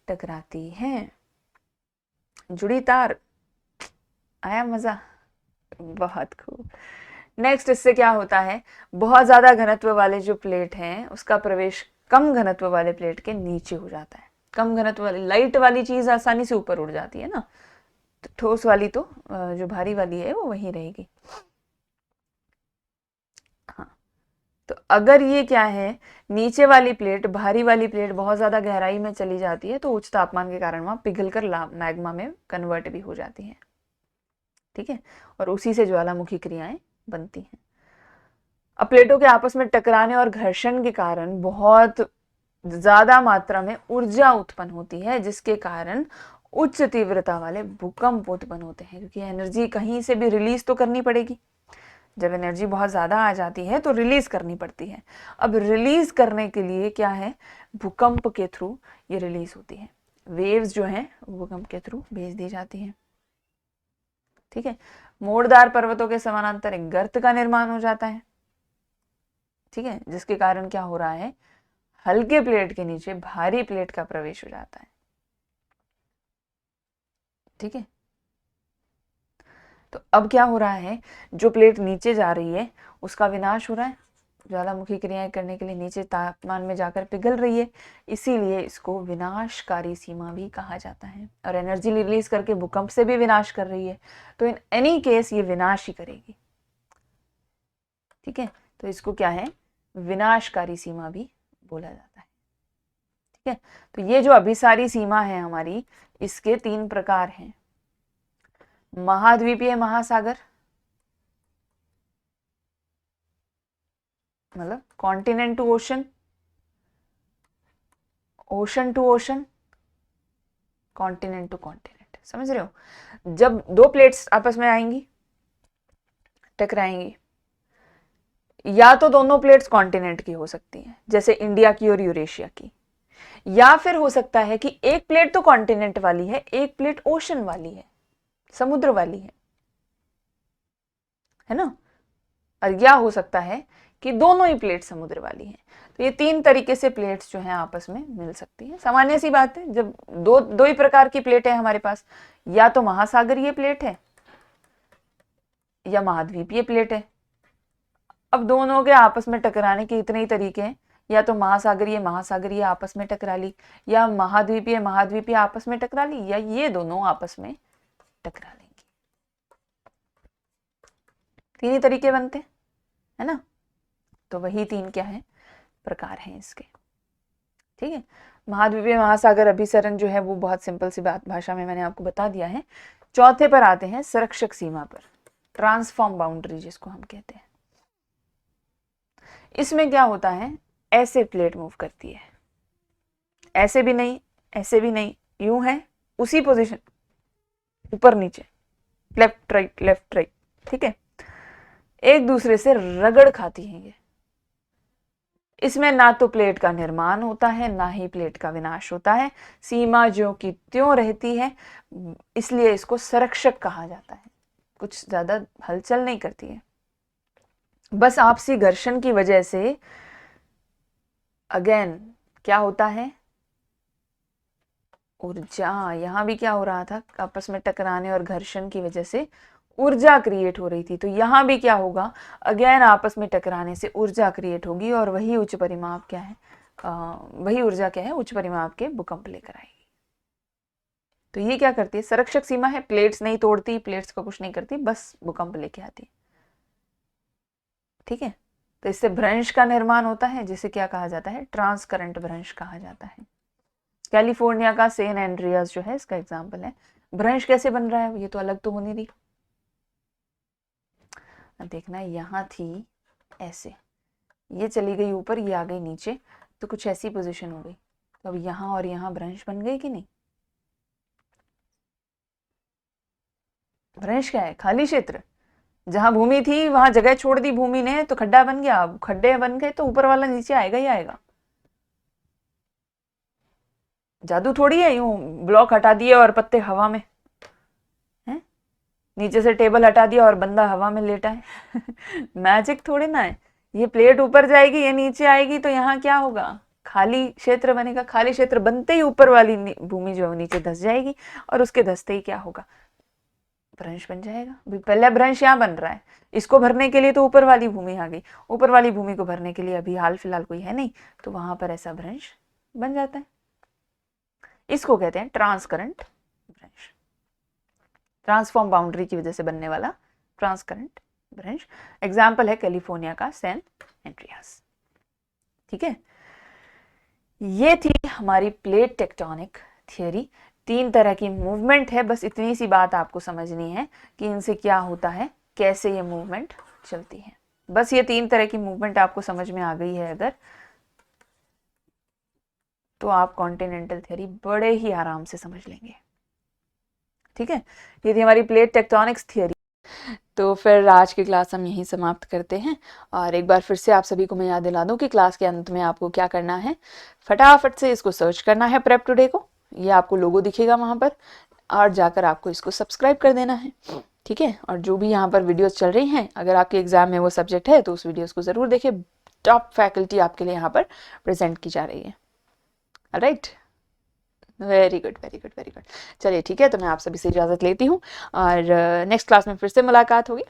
टकराती हैं। जुड़ी तार। आया मजा? बहुत खूब। नेक्स्ट, इससे क्या होता है? बहुत ज्यादा घनत्व वाले जो प्लेट हैं उसका प्रवेश कम घनत्व वाले प्लेट के नीचे हो जाता है। कम घनत्व वाली लाइट वाली चीज आसानी से ऊपर उड़ जाती है ना, तो ठोस वाली तो जो भारी वाली है वो वहीं रहेगी। हाँ, तो अगर ये क्या है, नीचे वाली प्लेट, भारी वाली प्लेट बहुत ज्यादा गहराई में चली जाती है तो उच्च तापमान के कारण वहां पिघलकर मैग्मा में कन्वर्ट भी हो जाती है। ठीक है, और उसी से ज्वालामुखी क्रियाएं बनती हैं। अब प्लेटों के आपस में टकराने और घर्षण के कारण बहुत ज्यादा मात्रा में ऊर्जा उत्पन्न होती है, जिसके कारण उच्च तीव्रता वाले भूकंप उत्पन्न होते हैं, क्योंकि एनर्जी कहीं से भी रिलीज तो करनी पड़ेगी। जब एनर्जी बहुत ज़्यादा आ जाती है तो रिलीज करनी पड़ती है। अब रिलीज करने के लिए क्या है, भूकंप के थ्रू ये रिलीज होती है। वेव्स जो हैं भूकंप के थ्रू भेज दी जाती हैं। ठीक है, मोड़दार पर्वतों के समानांतर एक गर्त का निर्माण हो जाता है। ठीक है, जिसके कारण क्या हो रहा है, हल्के प्लेट के नीचे भारी प्लेट का प्रवेश हो जाता है। ठीक है, तो अब क्या हो रहा है, जो प्लेट नीचे जा रही है उसका विनाश हो रहा है, ज्वालामुखी क्रियाएं करने के लिए नीचे तापमान में जाकर पिघल रही है, इसीलिए इसको विनाशकारी सीमा भी कहा जाता है। और एनर्जी रिलीज करके भूकंप से भी विनाश कर रही है, तो इन एनी केस ये विनाश ही करेगी। ठीक है, तो इसको क्या है, विनाशकारी सीमा भी बोला जाता है। ठीक है, तो ये जो अभिसारी सीमा है हमारी, इसके 3 प्रकार हैं। महाद्वीपीय महासागर, मतलब continent to ocean, ocean to ocean, continent to continent. समझ रहे हो? जब दो प्लेट्स आपस में आएंगी, टकराएंगी, या तो दोनों प्लेट्स कॉन्टिनेंट की हो सकती हैं, जैसे इंडिया की और यूरेशिया की, या फिर हो सकता है कि एक प्लेट तो कॉन्टिनेंट वाली है, एक प्लेट ओशन वाली है, समुद्र वाली है ना। और या हो सकता है कि दोनों ही प्लेट समुद्र वाली हैं। तो ये 3 तरीके से प्लेट्स जो हैं आपस में मिल सकती है। सामान्य सी बात है, जब दो ही प्रकार की प्लेट है हमारे पास, या तो महासागरीय प्लेट है या महाद्वीपीय प्लेट है। अब दोनों के आपस में टकराने के इतने ही तरीके हैं, या तो महासागरीय महासागरीय आपस में टकरा ली, या महाद्वीपीय महाद्वीपीय आपस में टकरा ली, या ये दोनों आपस में टकरा लेंगी। 3 ही तरीके बनते हैं, है ना। तो वही 3 क्या है, प्रकार हैं इसके। ठीक है, महाद्वीपीय महासागर अभिसरण जो है वो बहुत सिंपल सी बात भाषा में मैंने आपको बता दिया है। चौथे पर आते हैं, संरक्षक सीमा पर, ट्रांसफॉर्म बाउंड्री जिसको हम कहते हैं। इसमें क्या होता है, ऐसे प्लेट मूव करती है, ऐसे भी नहीं, ऐसे भी नहीं, यूं है, उसी पोजीशन, ऊपर नीचे, लेफ्ट राइट लेफ्ट राइट। ठीक है, एक दूसरे से रगड़ खाती हैं ये। इसमें ना तो प्लेट का निर्माण होता है, ना ही प्लेट का विनाश होता है, सीमा ज्यों की त्यों रहती है, इसलिए इसको संरक्षक कहा जाता है। कुछ ज्यादा हलचल नहीं करती है, बस आपसी घर्षण की वजह से अगेन क्या होता है, ऊर्जा। यहां भी क्या हो रहा था, आपस में टकराने और घर्षण की वजह से ऊर्जा क्रिएट हो रही थी, तो यहां भी क्या होगा, अगेन आपस में टकराने से ऊर्जा क्रिएट होगी, और वही उच्च परिमाप क्या है, वही ऊर्जा क्या है, उच्च परिमाप के भूकंप लेकर आएगी। तो ये क्या करती है, संरक्षक सीमा है, प्लेट्स नहीं तोड़ती, प्लेट्स का कुछ नहीं करती, बस भूकंप लेके आती। ठीक है, तो इससे भ्रंश का निर्माण होता है, जिसे क्या कहा जाता है, ट्रांस करंट भ्रंश कहा जाता है। कैलिफोर्निया का सेन एंड्रियास जो है इसका एग्जाम्पल है। भ्रंश कैसे बन रहा है, ये तो अलग तो होनी थी, देखना यहाँ थी ऐसे, ये चली गई ऊपर, ये आ गई नीचे, तो कुछ ऐसी पोजीशन हो गई, तो अब यहाँ और यहाँ भ्रंश बन गई कि नहीं। भ्रंश क्या है, खाली क्षेत्र, जहां भूमि थी वहां जगह छोड़ दी भूमि ने, तो खड्डा बन गया, अब खड्डे बन गए तो ऊपर वाला नीचे आएगा ही आएगा। जादू थोड़ी है यूं ब्लॉक हटा दिए और पत्ते हवा में, हैं? नीचे से टेबल हटा दिया और बंदा हवा में लेटा है। मैजिक थोड़ी ना है। ये प्लेट ऊपर जाएगी, ये नीचे आएगी, तो यहाँ क्या होगा, खाली क्षेत्र बनेगा। खाली क्षेत्र बनते ही ऊपर वाली भूमि जो है नीचे धस जाएगी, और उसके धसते ही क्या होगा, भ्रंश बन जाएगा। पहला भ्रंश यहाँ बन रहा है, इसको भरने के लिए तो ऊपर वाली भूमि आ गई, ऊपर वाली भूमि को भरने के लिए अभी हाल फिलहाल कोई है नहीं, तो वहां पर ऐसा भ्रंश बन जाता है। इसको कहते हैं ट्रांसकरंट भ्रंश, ट्रांसफॉर्म बाउंड्री की वजह से बनने वाला ट्रांसकरंट भ्रंश। एग्जाम्पल है कैलिफोर्निया का सैन एंड्रियास। ठीक है, ये थी हमारी प्लेट टेक्टोनिक थियरी। 3 तरह की मूवमेंट है, बस इतनी सी बात आपको समझनी है कि इनसे क्या होता है, कैसे ये मूवमेंट चलती है। बस ये 3 तरह की मूवमेंट आपको समझ में आ गई है अगर, तो आप कॉन्टिनेंटल थियरी बड़े ही आराम से समझ लेंगे। ठीक है, ये थी हमारी प्लेट टेक्टोनिक्स थियरी। तो फिर आज की क्लास हम यहीं समाप्त करते हैं, और एक बार फिर से आप सभी को मैं याद दिला दूं कि क्लास के अंत में आपको क्या करना है, फटाफट से इसको सर्च करना है प्रेप टुडे को, ये आपको लोगो दिखेगा वहाँ पर, और जाकर आपको इसको सब्सक्राइब कर देना है। ठीक है, और जो भी यहाँ पर वीडियोस चल रही हैं, अगर आपके एग्जाम में वो सब्जेक्ट है तो उस वीडियोस को ज़रूर देखिए, टॉप फैकल्टी आपके लिए यहाँ पर प्रेजेंट की जा रही है। Alright, very good very good very good. चलिए ठीक है, तो मैं आप सभी से इजाज़त लेती हूँ, और नेक्स्ट क्लास में फिर से मुलाकात होगी।